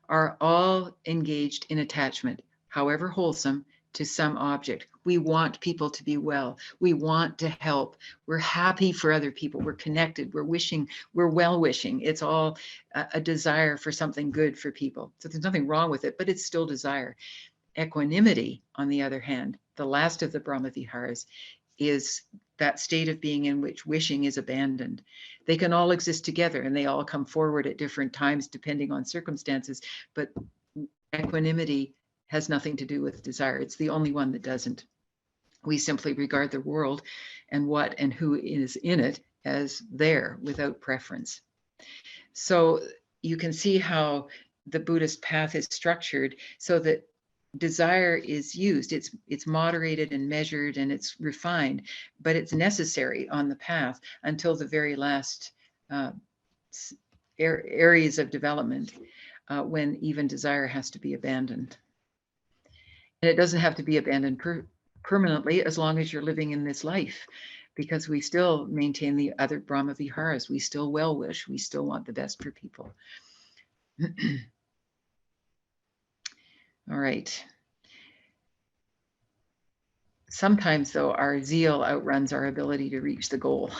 are all engaged in attachment, however wholesome, to some object. We want people to be well. We want to help. We're happy for other people. We're connected. We're wishing. We're well wishing. It's all a desire for something good for people. So there's nothing wrong with it, but it's still desire. Equanimity, on the other hand, the last of the Brahma Viharas, is that state of being in which wishing is abandoned. They can all exist together and they all come forward at different times depending on circumstances, but equanimity has nothing to do with desire. It's the only one that doesn't. We simply regard the world and what and who is in it as there without preference. So you can see how the Buddhist path is structured so that desire is used. It's moderated and measured and it's refined, but it's necessary on the path until the very last areas of development, when even desire has to be abandoned. And it doesn't have to be abandoned permanently as long as you're living in this life, because we still maintain the other Brahma Viharas. We still well wish. We still want the best for people. All right. Sometimes, though, our zeal outruns our ability to reach the goal.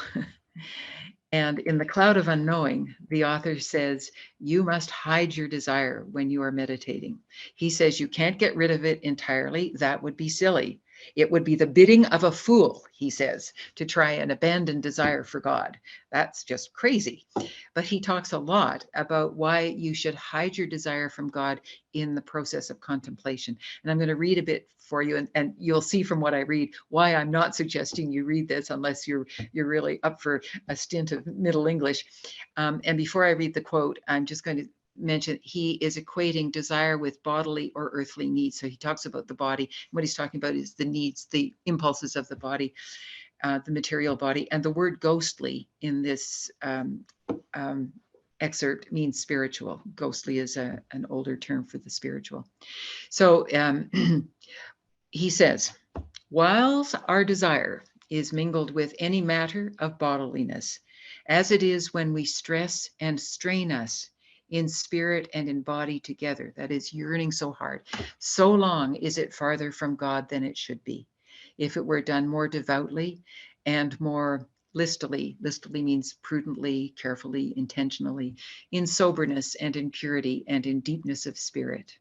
And in The Cloud of Unknowing, the author says, you must hide your desire when you are meditating. He says you can't get rid of it entirely. That would be silly. It would be the bidding of a fool, he says, to try and abandon desire for God. That's just crazy. But he talks a lot about why you should hide your desire from God in the process of contemplation. And I'm going to read a bit for you, and you'll see from what I read why I'm not suggesting you read this unless you're really up for a stint of Middle English. And before I read the quote, I'm just going to mention he is equating desire with bodily or earthly needs. So he talks about the body. What he's talking about is the needs, the impulses of the body, the material body. And the word ghostly in this excerpt means spiritual. Ghostly is an older term for the spiritual. So he says, whilst our desire is mingled with any matter of bodiliness, as it is when we stress and strain us in spirit and in body together, that is yearning so hard, so long is it farther from God than it should be. If it were done more devoutly and more listily means prudently, carefully, intentionally, in soberness and in purity and in deepness of spirit.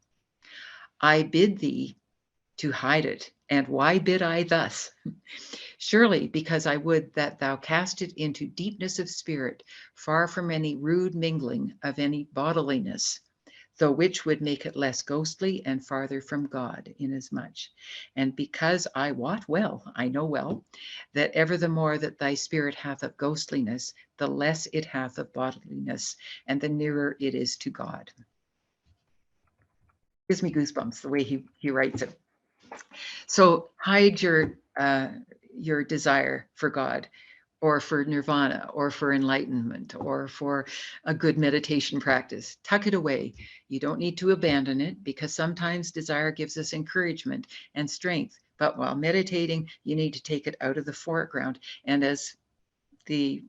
I bid thee to hide it. And why bid I thus? Surely because I would that thou cast it into deepness of spirit, far from any rude mingling of any bodiliness, though which would make it less ghostly and farther from God, inasmuch. And because I wot well, I know well, that ever the more that thy spirit hath of ghostliness, the less it hath of bodiliness, and the nearer it is to God. Gives me goosebumps the way he writes it. So hide your desire for God, or for nirvana, or for enlightenment, or for a good meditation practice. Tuck it away. You don't need to abandon it, because sometimes desire gives us encouragement and strength. But while meditating, you need to take it out of the foreground. And as the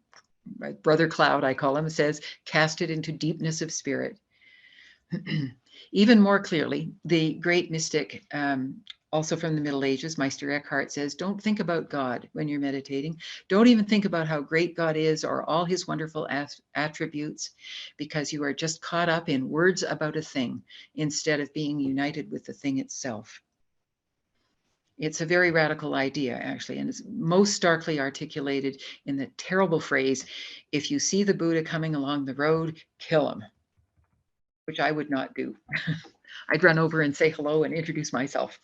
Brother Cloud, I call him, says, cast it into deepness of spirit. Even more clearly, the great mystic, also from the Middle Ages, Meister Eckhart, says, don't think about God when you're meditating. Don't even think about how great God is or all his wonderful attributes, because you are just caught up in words about a thing instead of being united with the thing itself. It's a very radical idea, actually, and it's most starkly articulated in the terrible phrase, if you see the Buddha coming along the road, kill him, which I would not do. I'd run over and say hello and introduce myself,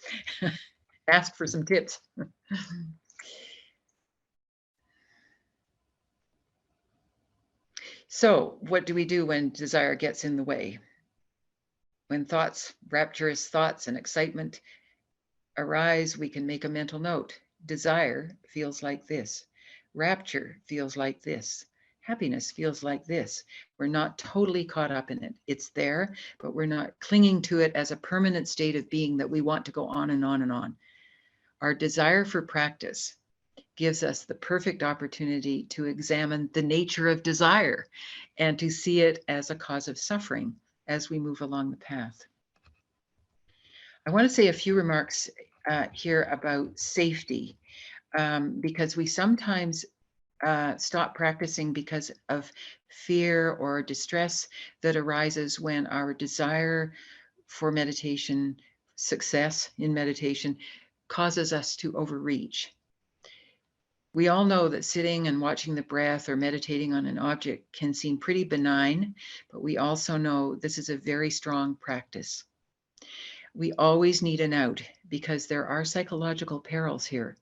ask for some tips. So what do we do when desire gets in the way? When thoughts, rapturous thoughts and excitement arise, we can make a mental note. Desire feels like this. Rapture feels like this. Happiness feels like this. We're not totally caught up in it. It's there, but we're not clinging to it as a permanent state of being that we want to go on and on and on. Our desire for practice gives us the perfect opportunity to examine the nature of desire and to see it as a cause of suffering as we move along the path. I want to say a few remarks here about safety, because we sometimes stop practicing because of fear or distress that arises when our desire for meditation, success in meditation, causes us to overreach. We all know that sitting and watching the breath or meditating on an object can seem pretty benign, but we also know this is a very strong practice. We always need an out because there are psychological perils here.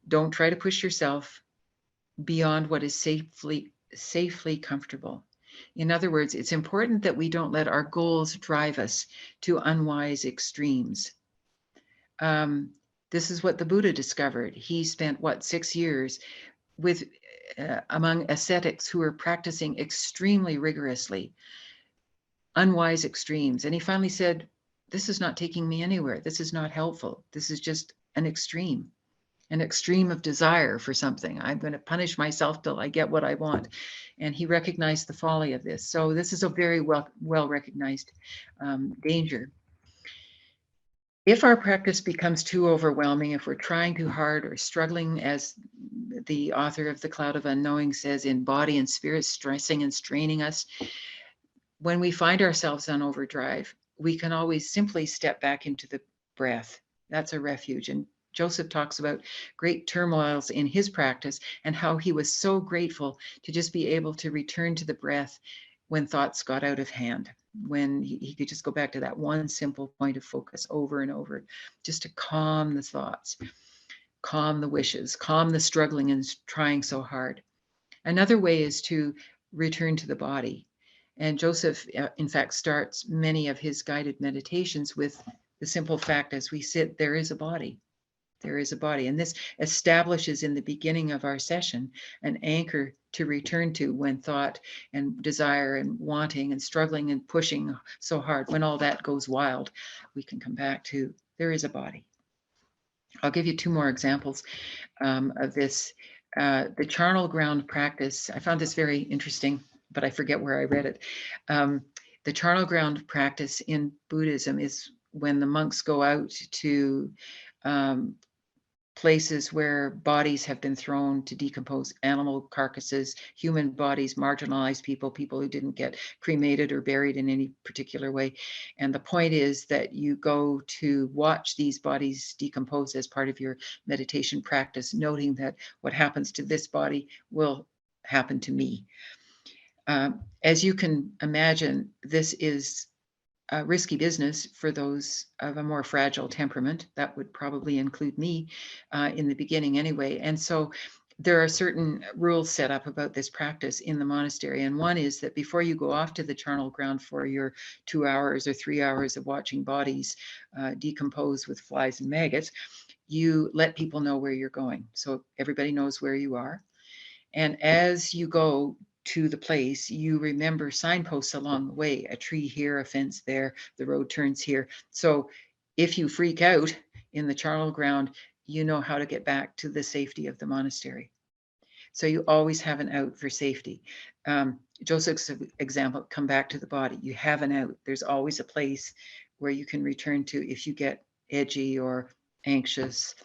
Don't try to push yourself beyond what is safely comfortable. In other words, it's important that we don't let our goals drive us to unwise extremes. This is what the Buddha discovered. He spent, 6 years with among ascetics who were practicing extremely rigorously, unwise extremes. And he finally said, this is not taking me anywhere. This is not helpful. This is just an extreme of desire for something. I'm going to punish myself till I get what I want. And he recognized the folly of this. So this is a very well recognized danger. If our practice becomes too overwhelming, if we're trying too hard or struggling, as the author of The Cloud of Unknowing says, in body and spirit, stressing and straining us, when we find ourselves on overdrive, we can always simply step back into the breath. That's a refuge. And Joseph talks about great turmoils in his practice and how he was so grateful to just be able to return to the breath when thoughts got out of hand, when he could just go back to that one simple point of focus over and over, just to calm the thoughts, calm the wishes, calm the struggling and trying so hard. Another way is to return to the body. And Joseph, in fact, starts many of his guided meditations with the simple fact, as we sit, there is a body. There is a body. And this establishes in the beginning of our session an anchor to return to when thought and desire and wanting and struggling and pushing so hard, when all that goes wild, we can come back to there is a body. I'll give you two more examples of this. The charnel ground practice, I found this very interesting, but I forget where I read it. The charnel ground practice in Buddhism is when the monks go out to places where bodies have been thrown to decompose, animal carcasses, human bodies, marginalized people who didn't get cremated or buried in any particular way. And the point is that you go to watch these bodies decompose as part of your meditation practice, noting that what happens to this body will happen to me. As you can imagine, this is a risky business for those of a more fragile temperament. That would probably include me in the beginning anyway. And so there are certain rules set up about this practice in the monastery. And one is that before you go off to the charnel ground for your 2 hours or 3 hours of watching bodies decompose with flies and maggots, you let people know where you're going. So everybody knows where you are. And as you go to the place, you remember signposts along the way, a tree here, a fence there, the road turns here. So if you freak out in the charnel ground, you know how to get back to the safety of the monastery. So you always have an out for safety. Joseph's example, come back to the body. You have an out. There's always a place where you can return to if you get edgy or anxious,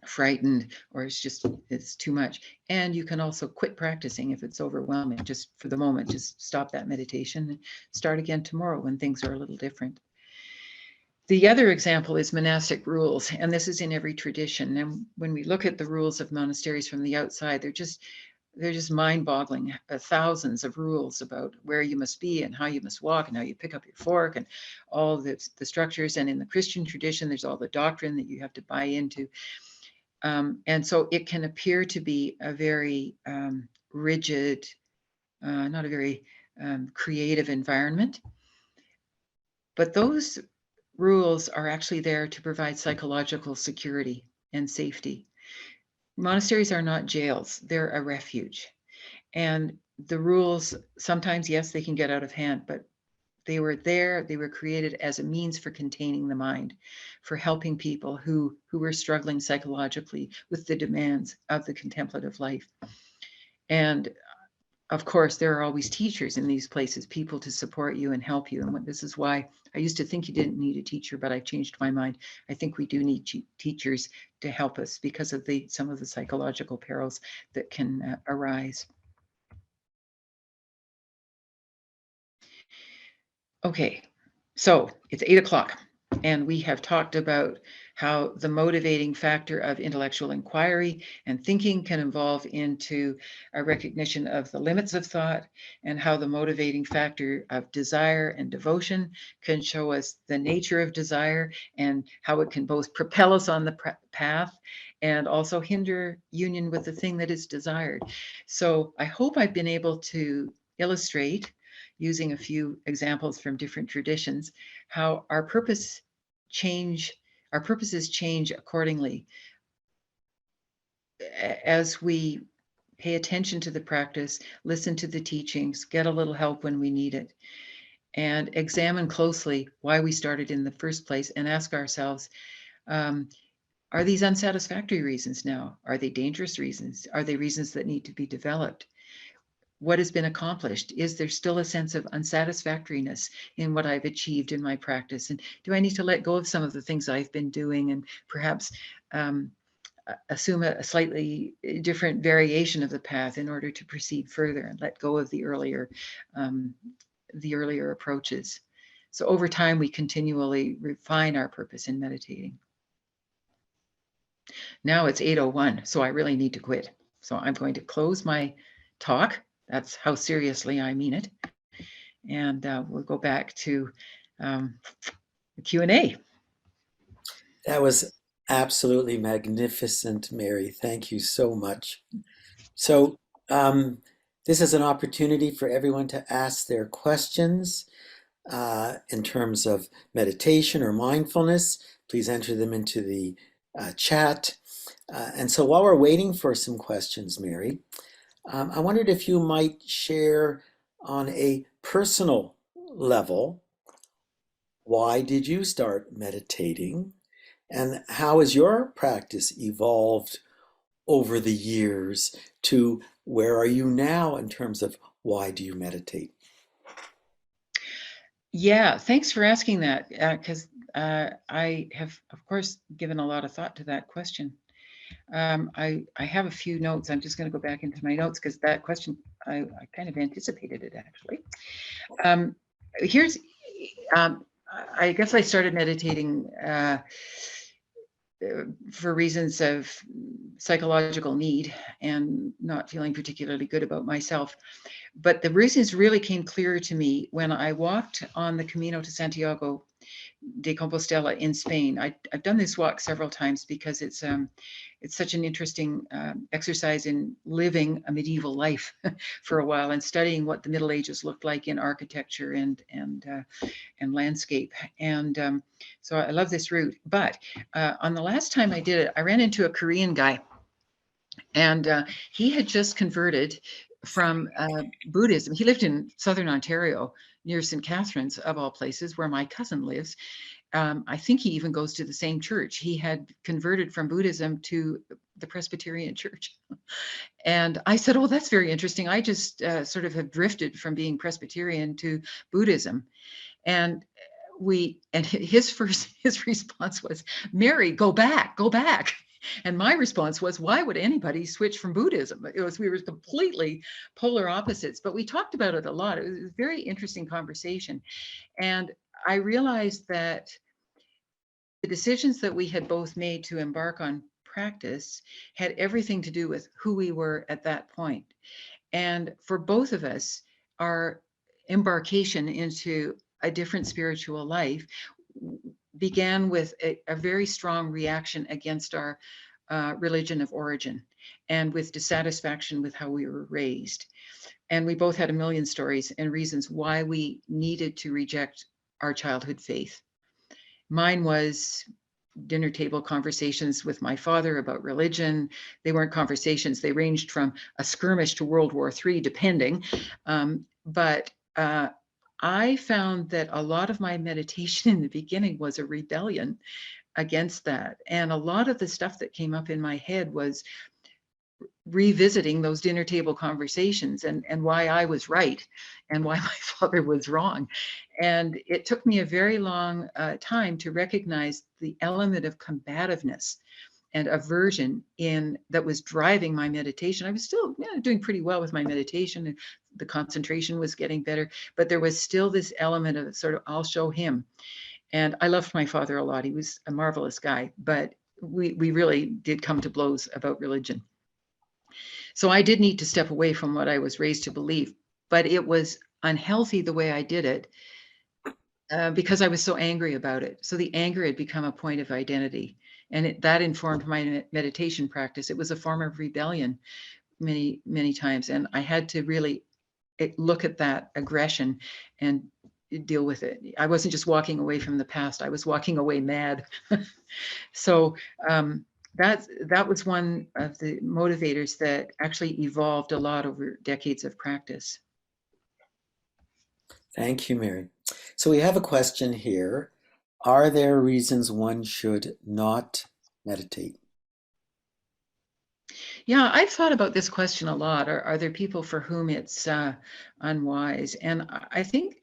frightened, or it's too much. And you can also quit practicing if it's overwhelming, just for the moment. Just stop that meditation and start again tomorrow when things are a little different. The other example is monastic rules, and this is in every tradition. And when we look at the rules of monasteries from the outside, they're just mind-boggling. Thousands of rules about where you must be and how you must walk and how you pick up your fork and all the structures. And in the Christian tradition, there's all the doctrine that you have to buy into. And so it can appear to be a very rigid, not a very creative environment. But those rules are actually there to provide psychological security and safety. Monasteries are not jails, they're a refuge. And the rules, sometimes, yes, they can get out of hand, but they were there, they were created as a means for containing the mind, for helping people who were struggling psychologically with the demands of the contemplative life. And of course, there are always teachers in these places, people to support you and help you. And this is why I used to think you didn't need a teacher, but I've changed my mind. I think we do need teachers to help us because of some of the psychological perils that can arise. Okay, so it's 8 o'clock, and we have talked about how the motivating factor of intellectual inquiry and thinking can evolve into a recognition of the limits of thought, and how the motivating factor of desire and devotion can show us the nature of desire and how it can both propel us on the path and also hinder union with the thing that is desired. So I hope I've been able to illustrate, using a few examples from different traditions, how our purposes change accordingly as we pay attention to the practice, listen to the teachings, get a little help when we need it, and examine closely why we started in the first place, and ask ourselves, are these unsatisfactory reasons now? Are they dangerous reasons? Are they reasons that need to be developed? What has been accomplished? Is there still a sense of unsatisfactoriness in what I've achieved in my practice? And do I need to let go of some of the things I've been doing and perhaps assume a slightly different variation of the path in order to proceed further and let go of the earlier approaches? So over time, we continually refine our purpose in meditating. Now it's 8:01, so I really need to quit. So I'm going to close my talk. That's how seriously I mean it. And we'll go back to the Q&A. That was absolutely magnificent, Mary. Thank you so much. So, this is an opportunity for everyone to ask their questions in terms of meditation or mindfulness. Please enter them into the chat. And so, while we're waiting for some questions, Mary, I wondered if you might share on a personal level, why did you start meditating? And how has your practice evolved over the years to where are you now in terms of why do you meditate? Yeah, thanks for asking that, because I have, of course, given a lot of thought to that question. I have a few notes. I'm just going to go back into my notes because that question, I kind of anticipated it, actually. Here's, I guess I started meditating for reasons of psychological need and not feeling particularly good about myself. But the reasons really came clearer to me when I walked on the Camino to Santiago de Compostela in Spain. I've done this walk several times because it's such an interesting exercise in living a medieval life for a while and studying what the Middle Ages looked like in architecture and landscape. And so I love this route. But on the last time I did it, I ran into a Korean guy, and he had just converted from Buddhism. He lived in southern Ontario near St. Catharines, of all places, where my cousin lives. I think he even goes to the same church. He had converted from Buddhism to the Presbyterian Church. And I said, oh, that's very interesting. I just sort of have drifted from being Presbyterian to Buddhism. And his response was, Mary, go back, go back. And my response was, why would anybody switch from Buddhism? We were completely polar opposites, but we talked about it a lot. It was a very interesting conversation. And I realized that the decisions that we had both made to embark on practice had everything to do with who we were at that point. And for both of us, our embarkation into a different spiritual life began with a very strong reaction against our religion of origin and with dissatisfaction with how we were raised. And we both had a million stories and reasons why we needed to reject our childhood faith. Mine was dinner table conversations with my father about religion. They weren't conversations. They ranged from a skirmish to World War III, depending. But I found that a lot of my meditation in the beginning was a rebellion against that. And a lot of the stuff that came up in my head was revisiting those dinner table conversations and why I was right and why my father was wrong. And it took me a very long time to recognize the element of combativeness and aversion in that was driving my meditation. I was still doing pretty well with my meditation, and the concentration was getting better, but there was still this element of sort of, I'll show him. And I loved my father a lot. He was a marvelous guy, but we really did come to blows about religion. So I did need to step away from what I was raised to believe, but it was unhealthy the way I did it because I was so angry about it. So the anger had become a point of identity, and that informed my meditation practice. It was a form of rebellion many, many times, and I had to really look at that aggression and deal with it. I wasn't just walking away from the past, I was walking away mad. So that was one of the motivators that actually evolved a lot over decades of practice. Thank you, Mary. So we have a question here. Are there reasons one should not meditate? Yeah, I've thought about this question a lot. Are there people for whom it's unwise? And I think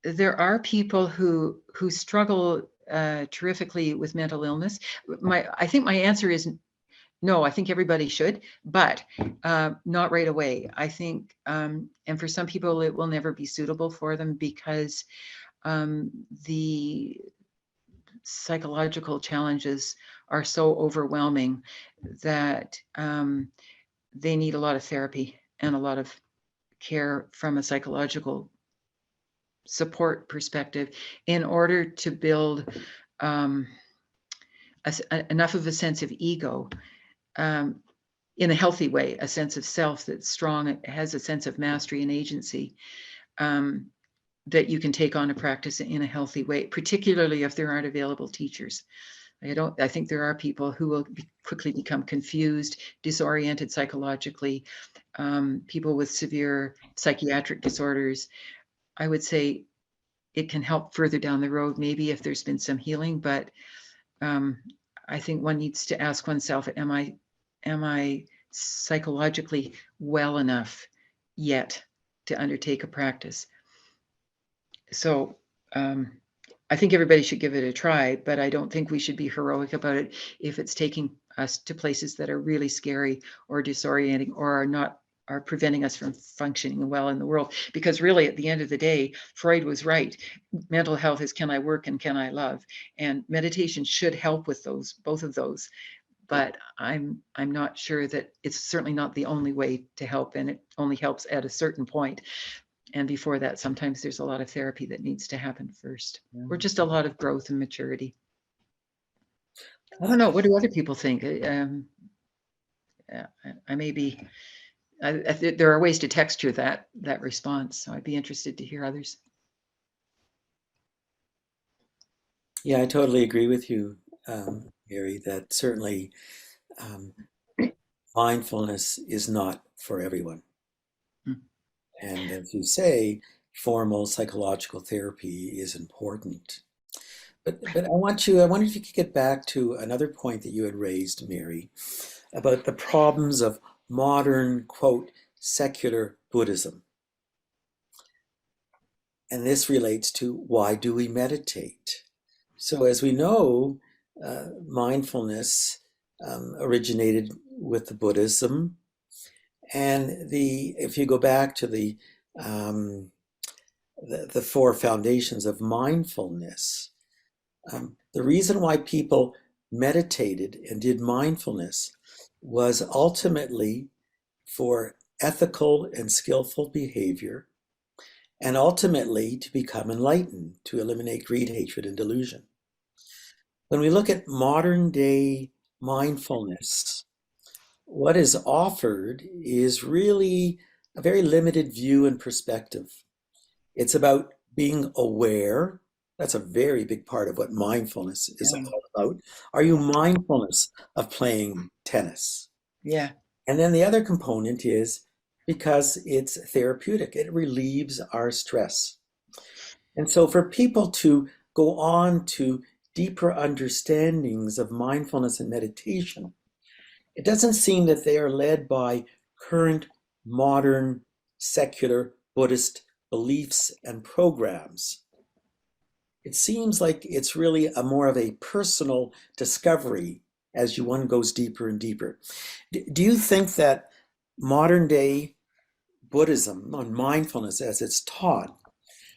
there are people who struggle terrifically with mental illness. I think my answer is no. I think everybody should, but not right away. I think, and for some people, it will never be suitable for them because the psychological challenges are so overwhelming that they need a lot of therapy and a lot of care from a psychological support perspective in order to build enough of a sense of ego in a healthy way, a sense of self that's strong, has a sense of mastery and agency that you can take on a practice in a healthy way, particularly if there aren't available teachers. I think there are people who will quickly become confused, disoriented psychologically, people with severe psychiatric disorders. I would say it can help further down the road, maybe if there's been some healing, but I think one needs to ask oneself, am I psychologically well enough yet to undertake a practice? So I think everybody should give it a try, but I don't think we should be heroic about it if it's taking us to places that are really scary or disorienting or are preventing us from functioning well in the world. Because really, at the end of the day, Freud was right. Mental health is, can I work and can I love? And meditation should help with both of those. But I'm not sure that it's certainly not the only way to help, and it only helps at a certain point. And before that, sometimes there's a lot of therapy that needs to happen first, or just a lot of growth and maturity. I don't know. What do other people think? I may be. There are ways to texture that response, so I'd be interested to hear others. Yeah, I totally agree with you, Mary, that certainly mindfulness is not for everyone. And as you say, formal psychological therapy is important. But I wonder if you could get back to another point that you had raised, Mary, about the problems of modern, quote, secular Buddhism. And this relates to why do we meditate? So as we know, mindfulness originated with the Buddhism. And if you go back to the four foundations of mindfulness, the reason why people meditated and did mindfulness was ultimately for ethical and skillful behavior, and ultimately to become enlightened, to eliminate greed, hatred, and delusion. When we look at modern day mindfulness, what is offered is really a very limited view and perspective. It's about being aware That's a very big part of what mindfulness is Yeah. all about. Are you mindfulness of playing tennis? Yeah. And then the other component is because it's therapeutic, it relieves our stress. And so for people to go on to deeper understandings of mindfulness and meditation, it doesn't seem that they are led by current modern secular Buddhist beliefs and programs. It seems like it's really a more of a personal discovery as one goes deeper and deeper. Do you think that modern day Buddhism on mindfulness as it's taught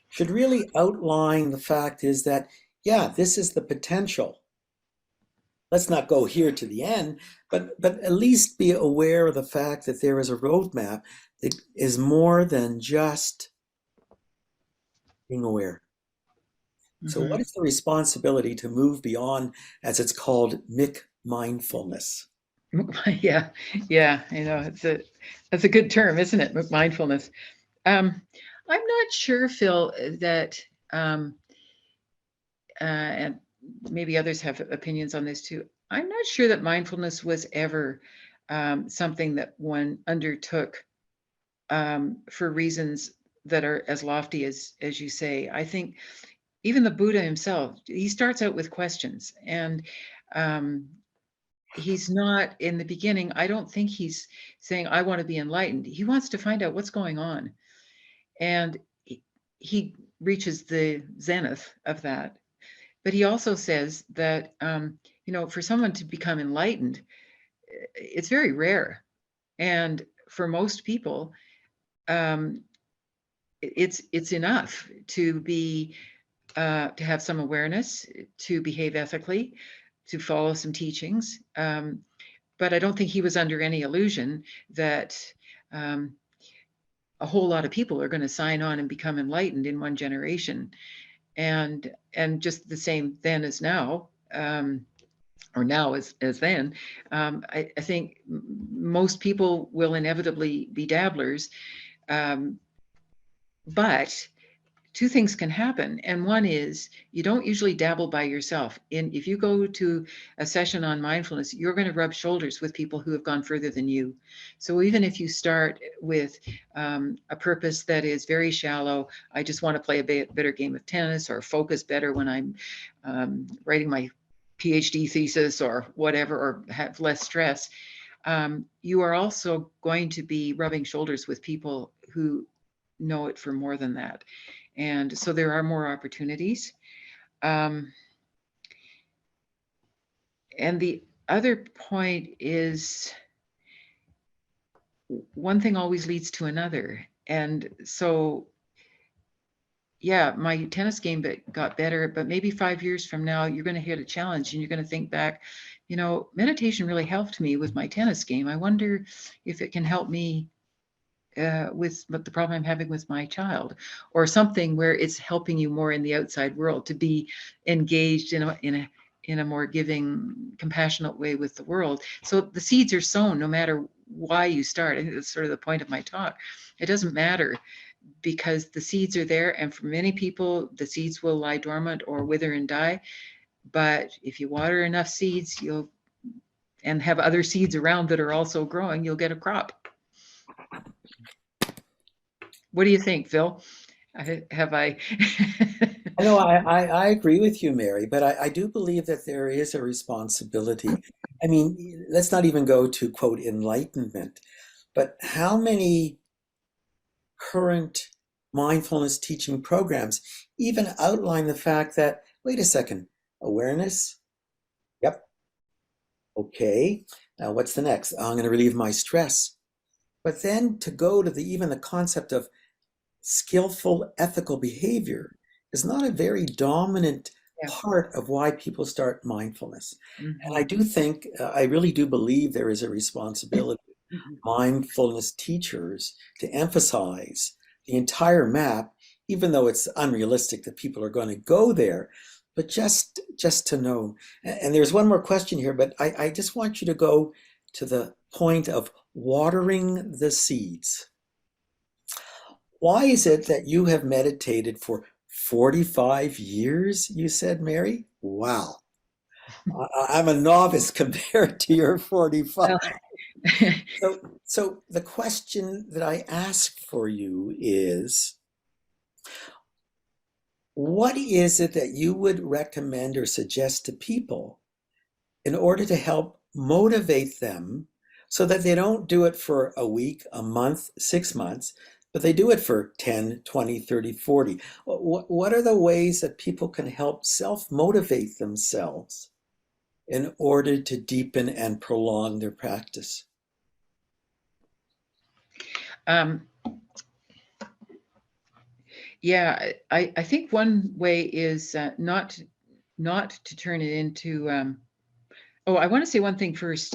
should really outline the fact is that, yeah, this is the potential. Let's not go here to the end, but at least be aware of the fact that there is a roadmap that is more than just being aware. So what Hmm. is the responsibility to move beyond, as it's called, mindfulness? Yeah. Yeah. That's a good term, isn't it? Mindfulness. I'm not sure, Phil, that and maybe others have opinions on this too. I'm not sure that mindfulness was ever something that one undertook for reasons that are as lofty as you say. I think even the Buddha himself, he starts out with questions, and um, he's not in the beginning. I don't think he's saying, "I want to be enlightened." He wants to find out what's going on, and he reaches the zenith of that. But he also says that for someone to become enlightened, it's very rare, and for most people, um, it's enough to be to have some awareness, to behave ethically, to follow some teachings. But I don't think he was under any illusion that um, a whole lot of people are going to sign on and become enlightened in one generation, and just the same then as now. Or now as then, I think most people will inevitably be dabblers. Um, but two things can happen, and one is you don't usually dabble by yourself. If you go to a session on mindfulness, you're going to rub shoulders with people who have gone further than you. So even if you start with a purpose that is very shallow, I just want to play a better game of tennis or focus better when I'm writing my PhD thesis or whatever, or have less stress, you are also going to be rubbing shoulders with people who know it for more than that. And so there are more opportunities. Um, and the other point is one thing always leads to another. And so, yeah, my tennis game got better, but maybe 5 years from now, you're going to hit a challenge and you're going to think back, meditation really helped me with my tennis game. I wonder if it can help me with the problem I'm having with my child, or something where it's helping you more in the outside world to be engaged in a more giving, compassionate way with the world. So the seeds are sown no matter why you start. I think that's sort of the point of my talk. It doesn't matter because the seeds are there, and for many people, the seeds will lie dormant or wither and die. But if you water enough seeds, you'll and have other seeds around that are also growing, you'll get a crop. What do you think, Phil? Have I? I know I agree with you, Mary, but I do believe that there is a responsibility. I mean, let's not even go to quote enlightenment, but how many current mindfulness teaching programs even outline the fact that, wait a second, awareness? Yep. Okay. Now what's the next? Oh, I'm going to relieve my stress. But then to go to even the concept of skillful ethical behavior is not a very dominant Yeah. part of why people start mindfulness. And I Mhm. do think, I really do believe there is a responsibility Mhm. mindfulness teachers to emphasize the entire map, even though it's unrealistic that people are going to go there, but just to know. And there's one more question here, but I just want you to go to the point of watering the seeds. Why is it that you have meditated for 45 years, you said, Mary? Wow. I'm a novice compared to your 45. Well, So the question that I ask for you is, what is it that you would recommend or suggest to people in order to help motivate them so that they don't do it for a week, a month, 6 months, but they do it for 10, 20, 30, 40? What are the ways that people can help self-motivate themselves in order to deepen and prolong their practice? um, yeah, I think one way is not to turn it into. Oh, I want to say one thing first.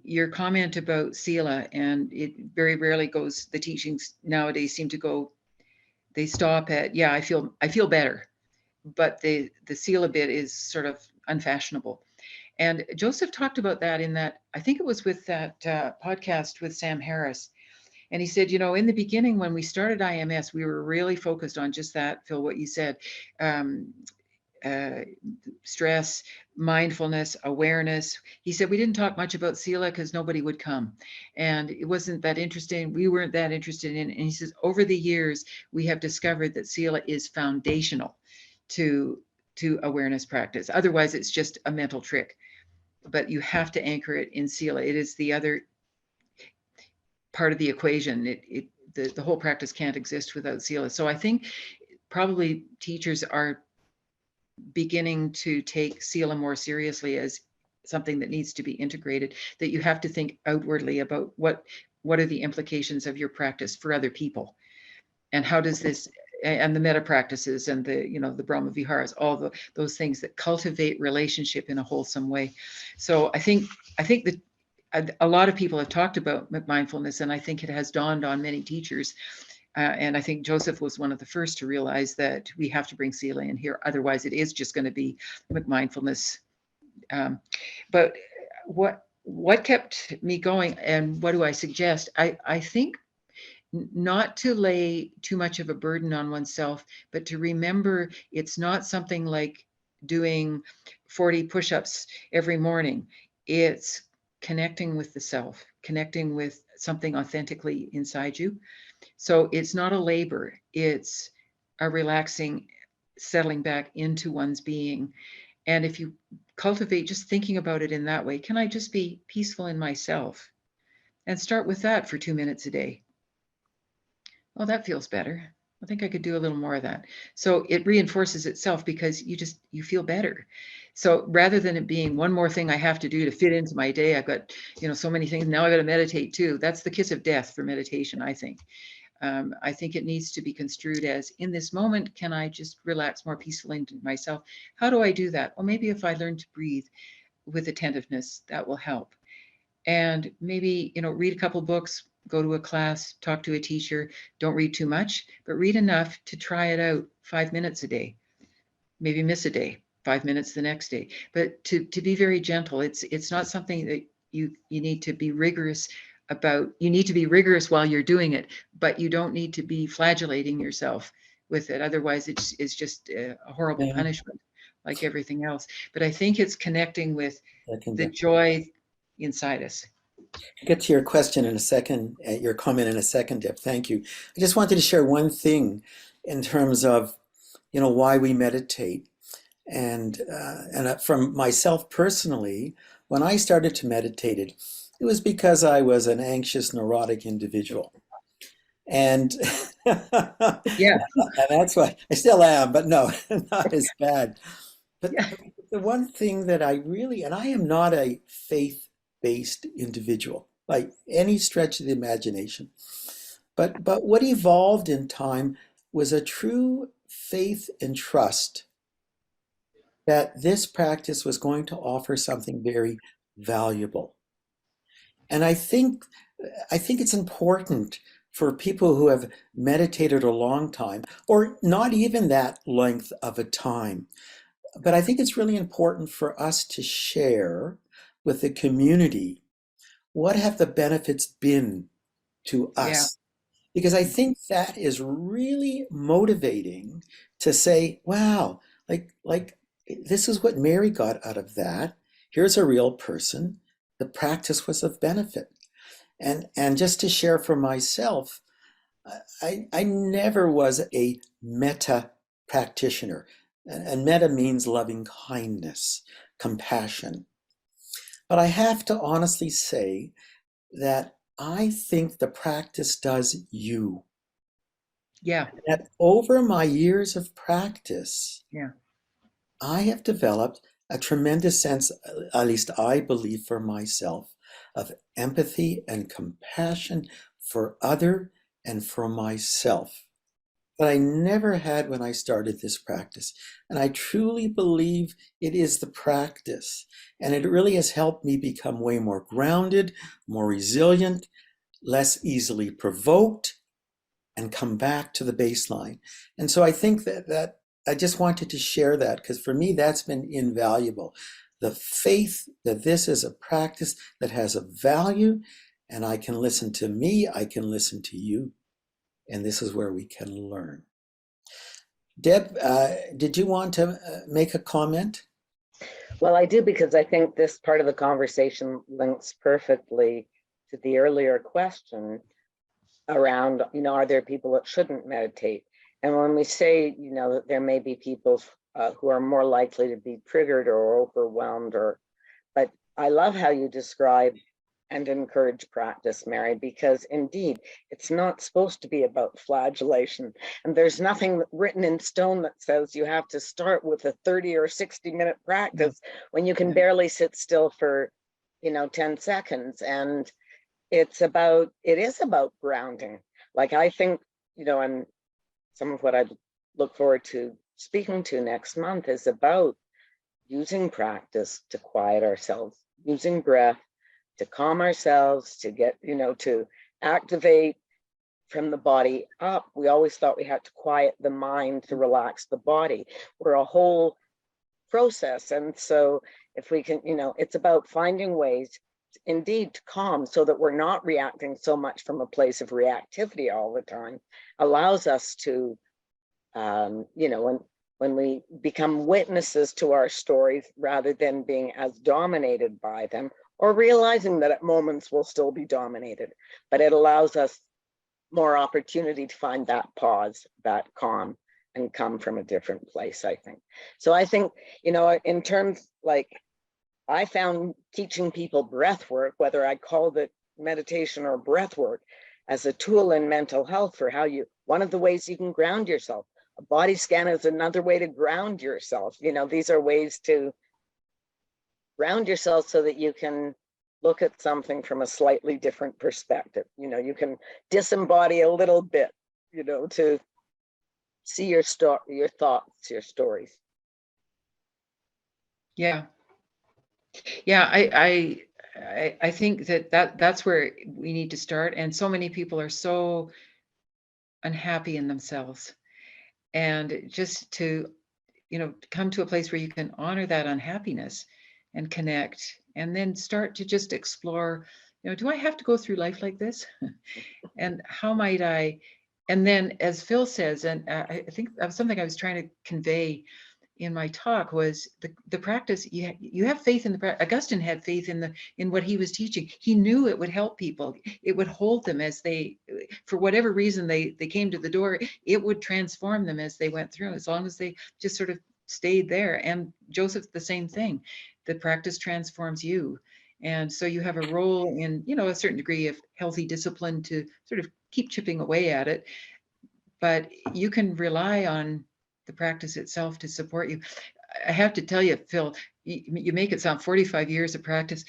Your comment about sila, and it very rarely goes. The teachings nowadays seem to go. They stop at, yeah, I feel better, but the sila bit is sort of unfashionable. And Joseph talked about that in that, I think it was with that podcast with Sam Harris. And he said, in the beginning, when we started IMS, we were really focused on just that, Phil, what you said, um, uh, stress, mindfulness, awareness. He said, we didn't talk much about sila because nobody would come. And it wasn't that interesting. We weren't that interested in it. And he says, over the years, we have discovered that sila is foundational to awareness practice. Otherwise, it's just a mental trick. But you have to anchor it in sila. It is the other part of the equation. The whole practice can't exist without sila. So I think probably teachers are beginning to take sila more seriously as something that needs to be integrated, that you have to think outwardly about what are the implications of your practice for other people, and how does this, and the meta practices, and the Brahma Viharas, all those things that cultivate relationship in a wholesome way. So I think that a lot of people have talked about mindfulness, and I think it has dawned on many teachers. And I think Joseph was one of the first to realize that we have to bring sila in here. Otherwise, it is just going to be mindfulness. But what kept me going, and what do I suggest? I think not to lay too much of a burden on oneself, but to remember it's not something like doing 40 push-ups every morning. It's connecting with the self, connecting with something authentically inside you. So it's not a labor, it's a relaxing, settling back into one's being. And if you cultivate just thinking about it in that way, can I just be peaceful in myself? And start with that for 2 minutes a day. Oh, that feels better. I think I could do a little more of that. So it reinforces itself because you feel better. So rather than it being one more thing I have to do to fit into my day, I've got, so many things. Now I got to meditate too. That's the kiss of death for meditation, I think. I think it needs to be construed as, in this moment, can I just relax more peacefully into myself? How do I do that? Well, maybe if I learn to breathe with attentiveness, that will help. And maybe, read a couple books, go to a class, talk to a teacher. Don't read too much, but read enough to try it out 5 minutes a day. Maybe miss a day, 5 minutes the next day. But to be very gentle, it's not something that you need to be rigorous about. You need to be rigorous while you're doing it, but you don't need to be flagellating yourself with it. Otherwise, it's just a horrible Yeah, punishment, like everything else. But I think it's connecting with I can the joy inside us. get to your question in a second, your comment in a second, Deb. Thank you. I just wanted to share one thing in terms of, why we meditate. And from myself personally, when I started to meditate, it was because I was an anxious, neurotic individual. And, and Yeah, that's why I still am, but no, not as bad. But yeah, the one thing that and I am not a faith-based individual by any stretch of the imagination, but what evolved in time was a true faith and trust that this practice was going to offer something very valuable. And I think it's important for people who have meditated a long time, or not even that length of a time. But I think it's really important for us to share with the community what have the benefits been to yeah, us. because I think that is really motivating to say, wow, like this is what Mary got out of that. Here's a real person. The practice was of benefit. And just to share for myself, I never was a metta practitioner. And metta means loving kindness, compassion. But I have to honestly say that I think the practice does you. Yeah. That over my years of practice, Yeah. I have developed a tremendous sense, at least I believe for myself, of empathy and compassion for other and for myself that I never had when I started this practice. And I truly believe it is the practice. And it really has helped me become way more grounded, more resilient, less easily provoked, and come back to the baseline. And so I think that I just wanted to share that because for me, that's been invaluable. The faith that this is a practice that has a value, and I can listen to me, I can listen to you, and this is where we can learn. Deb, did you want to make a comment? Well, I do, because I think this part of the conversation links perfectly to the earlier question around, are there people that shouldn't meditate? And when we say, that there may be people who are more likely to be triggered or overwhelmed, but I love how you describe and encourage practice, Mary, because indeed, it's not supposed to be about flagellation. And there's nothing written in stone that says you have to start with a 30 or 60-minute practice when you can barely sit still for, 10 seconds. And it is about grounding. Like, I think, and some of what I look forward to speaking to next month is about using practice to quiet ourselves, using breath to calm ourselves, to get, to activate from the body up. We always thought we had to quiet the mind to relax the body. We're a whole process. And so if we can, it's about finding ways indeed to calm so that we're not reacting so much from a place of reactivity all the time, allows us to, when we become witnesses to our stories rather than being as dominated by them, or realizing that at moments we'll still be dominated, but it allows us more opportunity to find that pause, that calm, and come from a different place, I think. So I think, in terms, like, I found teaching people breath work, whether I called it meditation or breath work, as a tool in mental health for one of the ways you can ground yourself. A body scan is another way to ground yourself. These are ways to ground yourself so that you can look at something from a slightly different perspective. You can disembody a little bit, to see your thoughts, your stories. Yeah. Yeah, I think that's where we need to start. And so many people are so unhappy in themselves. And just to, come to a place where you can honor that unhappiness and connect, and then start to just explore, do I have to go through life like this? And how might I? And then, as Phil says, and I think that was something I was trying to convey in my talk, was the practice. You have faith in the practice. Augustine had faith in what he was teaching. He knew it would help people. It would hold them as they, for whatever reason they came to the door. It would transform them as they went through, as long as they just sort of stayed there. And Joseph, the same thing. The practice transforms you. And so you have a role in, a certain degree of healthy discipline to sort of keep chipping away at it. But you can rely on the practice itself to support you. I have to tell you, Phil, you make it sound 45 years of practice.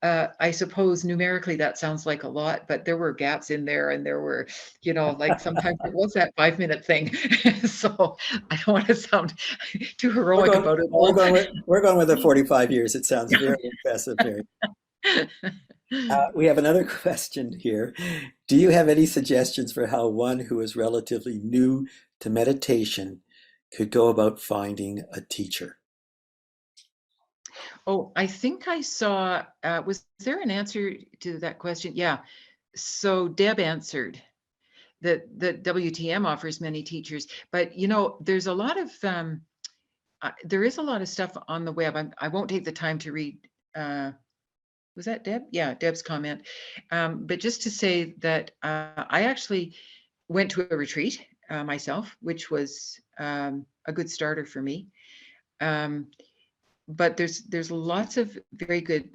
I suppose numerically that sounds like a lot, but there were gaps in there, and there were, like sometimes it was that 5-minute thing. So I don't want to sound too heroic about it all. We're going with the 45 years. It sounds very impressive, Mary. We have another question here. Do you have any suggestions for how one who is relatively new to meditation could go about finding a teacher? Oh, I think I saw, was there an answer to that question? Yeah. So Deb answered that WTM offers many teachers. But you know, there's a lot of there is a lot of stuff on the web. I won't take the time to read. Was that Deb? Yeah, Deb's comment. But just to say that I actually went to a retreat myself, which was a good starter for me. But there's lots of very good.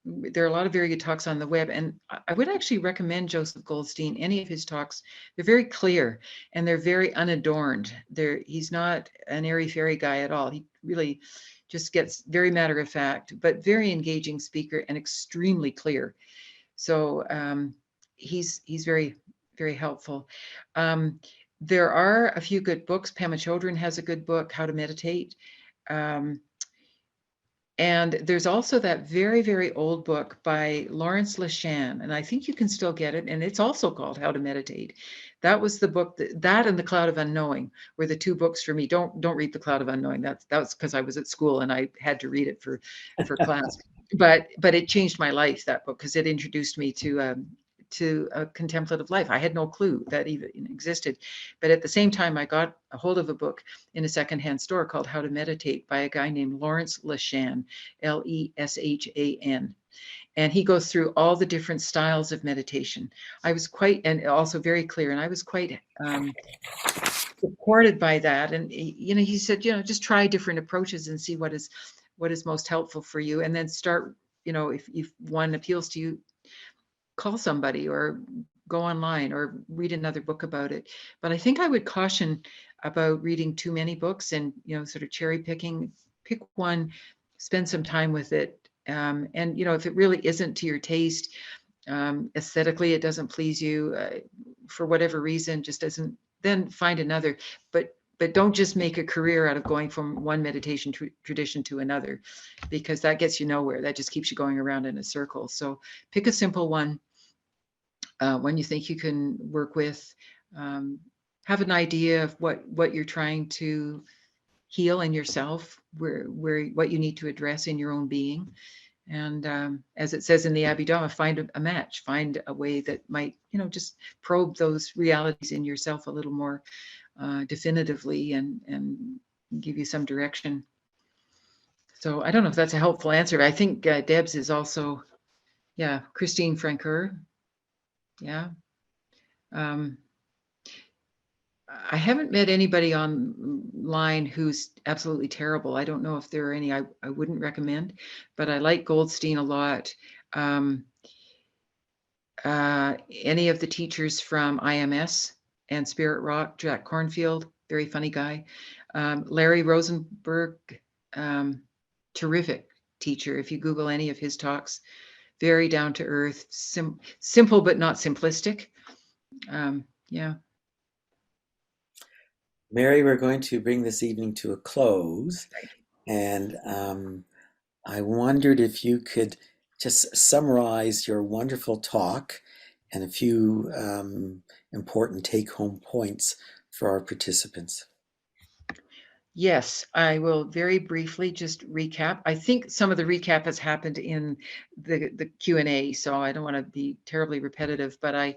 There are a lot of very good talks on the web, and I would actually recommend Joseph Goldstein. Any of his talks, they're very clear and they're very unadorned. He's not an airy-fairy guy at all. He really just gets very matter of fact, but very engaging speaker and extremely clear. So he's very, very helpful. There are a few good books. Pema Chodron has a good book, How to Meditate. And there's also that very, very old book by Lawrence LeShan, and I think you can still get it, and it's also called How to Meditate. That was the book that and The Cloud of Unknowing were the two books for me. Don't read The Cloud of Unknowing. That was because I was at school and I had to read it for class. But it changed my life, that book, because it introduced me to a contemplative life. I had no clue that even existed. But at the same time, I got a hold of a book in a secondhand store called How to Meditate by a guy named Lawrence LeShan, Leshan. And he goes through all the different styles of meditation. I was quite, and also very clear, and I was quite supported by that. And, you know, he said, you know, just try different approaches and see what is most helpful for you. And then start, you know, if one appeals to you, call somebody or go online or read another book about it. But I think I would caution about reading too many books and, you know, sort of cherry picking. Pick one, spend some time with it. And, you know, if it really isn't to your taste, aesthetically, it doesn't please you for whatever reason, just doesn't, then find another. But don't just make a career out of going from one meditation tradition to another, because that gets you nowhere. That just keeps you going around in a circle. So pick a simple one. When you think you can work with, have an idea of what you're trying to heal in yourself, where what you need to address in your own being. And as it says in the Abhidhamma, find a match, find a way that might, you know, just probe those realities in yourself a little more definitively and give you some direction. So I don't know if that's a helpful answer. I think Deb's is also, yeah, Christine Francoeur. Yeah. I haven't met anybody online who's absolutely terrible. I don't know if there are any I wouldn't recommend, but I like Goldstein a lot. Any of the teachers from IMS and Spirit Rock, Jack Cornfield, very funny guy. Larry Rosenberg, terrific teacher. If you Google any of his talks, very down to earth, simple but not simplistic. Yeah. Mary, we're going to bring this evening to a close, and I wondered if you could just summarize your wonderful talk and a few important take-home points for our participants. Yes, I will very briefly just recap. I think some of the recap has happened in the Q&A, so I don't want to be terribly repetitive, but I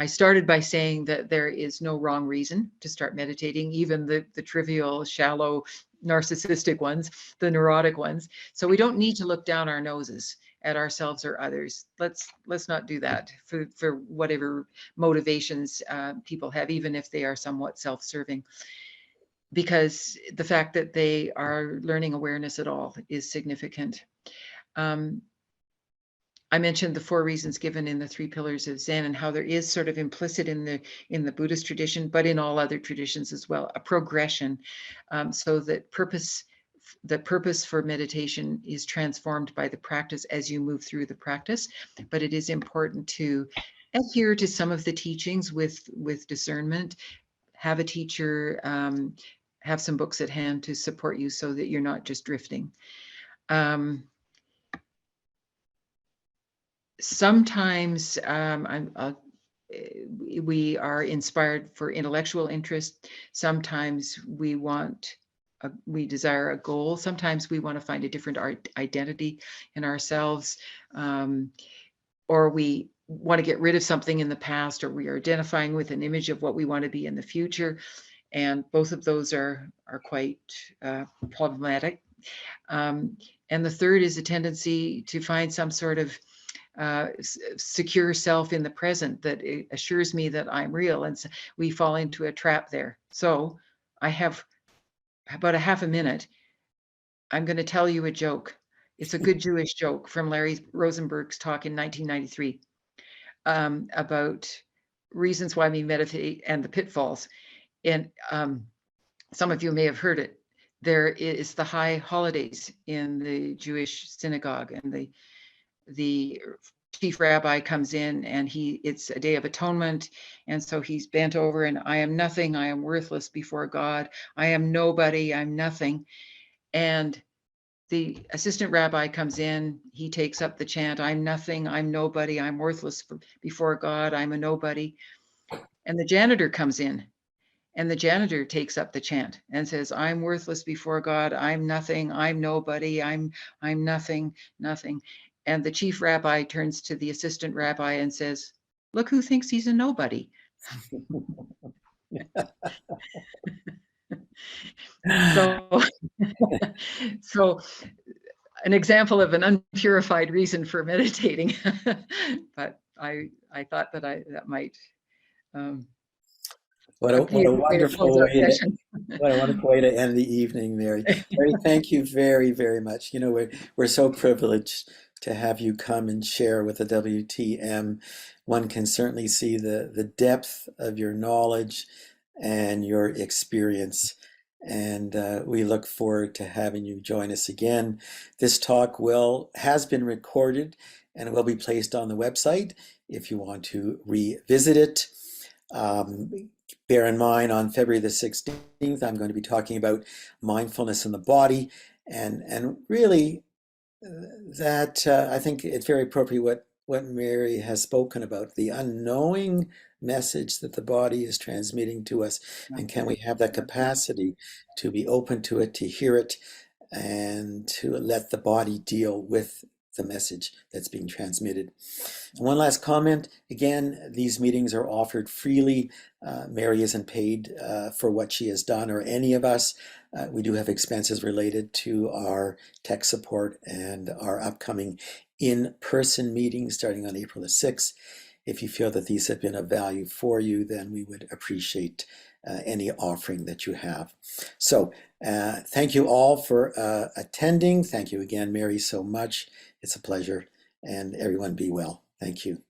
started by saying that there is no wrong reason to start meditating, even the trivial, shallow, narcissistic ones, the neurotic ones. So we don't need to look down our noses at ourselves or others. Let's not do that for whatever motivations people have, even if they are somewhat self-serving, because the fact that they are learning awareness at all is significant. I mentioned the 4 reasons given in the 3 pillars of Zen, and how there is sort of implicit in the Buddhist tradition, but in all other traditions as well, a progression, so that the purpose for meditation is transformed by the practice as you move through the practice. But it is important to adhere to some of the teachings with discernment, have a teacher, have some books at hand to support you so that you're not just drifting. Sometimes we are inspired for intellectual interest. Sometimes we desire a goal. Sometimes we want to find a different identity in ourselves, or we want to get rid of something in the past, or we are identifying with an image of what we want to be in the future. And both of those are quite problematic. And the third is a tendency to find some sort of secure self in the present that assures me that I'm real. And so we fall into a trap there. So I have about a half a minute. I'm going to tell you a joke. It's a good Jewish joke from Larry Rosenberg's talk in 1993 about reasons why we meditate and the pitfalls. And some of you may have heard it. There is the high holidays in the Jewish synagogue, and the chief rabbi comes in, and it's a day of atonement, and so he's bent over, and I am nothing, I am worthless before God, I am nobody, I'm nothing. And the assistant rabbi comes in, he takes up the chant, I'm nothing, I'm nobody, I'm worthless before God, I'm a nobody. And the janitor comes in, and the janitor takes up the chant and says, I'm worthless before God, I'm nothing, I'm nobody, I'm nothing, nothing. And the chief rabbi turns to the assistant rabbi and says, look who thinks he's a nobody. So, so an example of an unpurified reason for meditating. But I thought that that might What a wonderful way to end the evening, Mary. Mary, thank you very, very much. You know, we're so privileged to have you come and share with the WTM. One can certainly see the depth of your knowledge and your experience. And we look forward to having you join us again. This talk has been recorded and will be placed on the website if you want to revisit it. Bear in mind, on February the 16th, I'm going to be talking about mindfulness in the body, and really that I think it's very appropriate what Mary has spoken about, the unknowing message that the body is transmitting to us, and can we have that capacity to be open to it, to hear it, and to let the body deal with the message that's being transmitted. And one last comment, again, these meetings are offered freely. Mary isn't paid for what she has done, or any of us. We do have expenses related to our tech support and our upcoming in-person meetings starting on April the 6th. If you feel that these have been of value for you, then we would appreciate any offering that you have. So thank you all for attending. Thank you again, Mary, so much. It's a pleasure. And everyone be well. Thank you.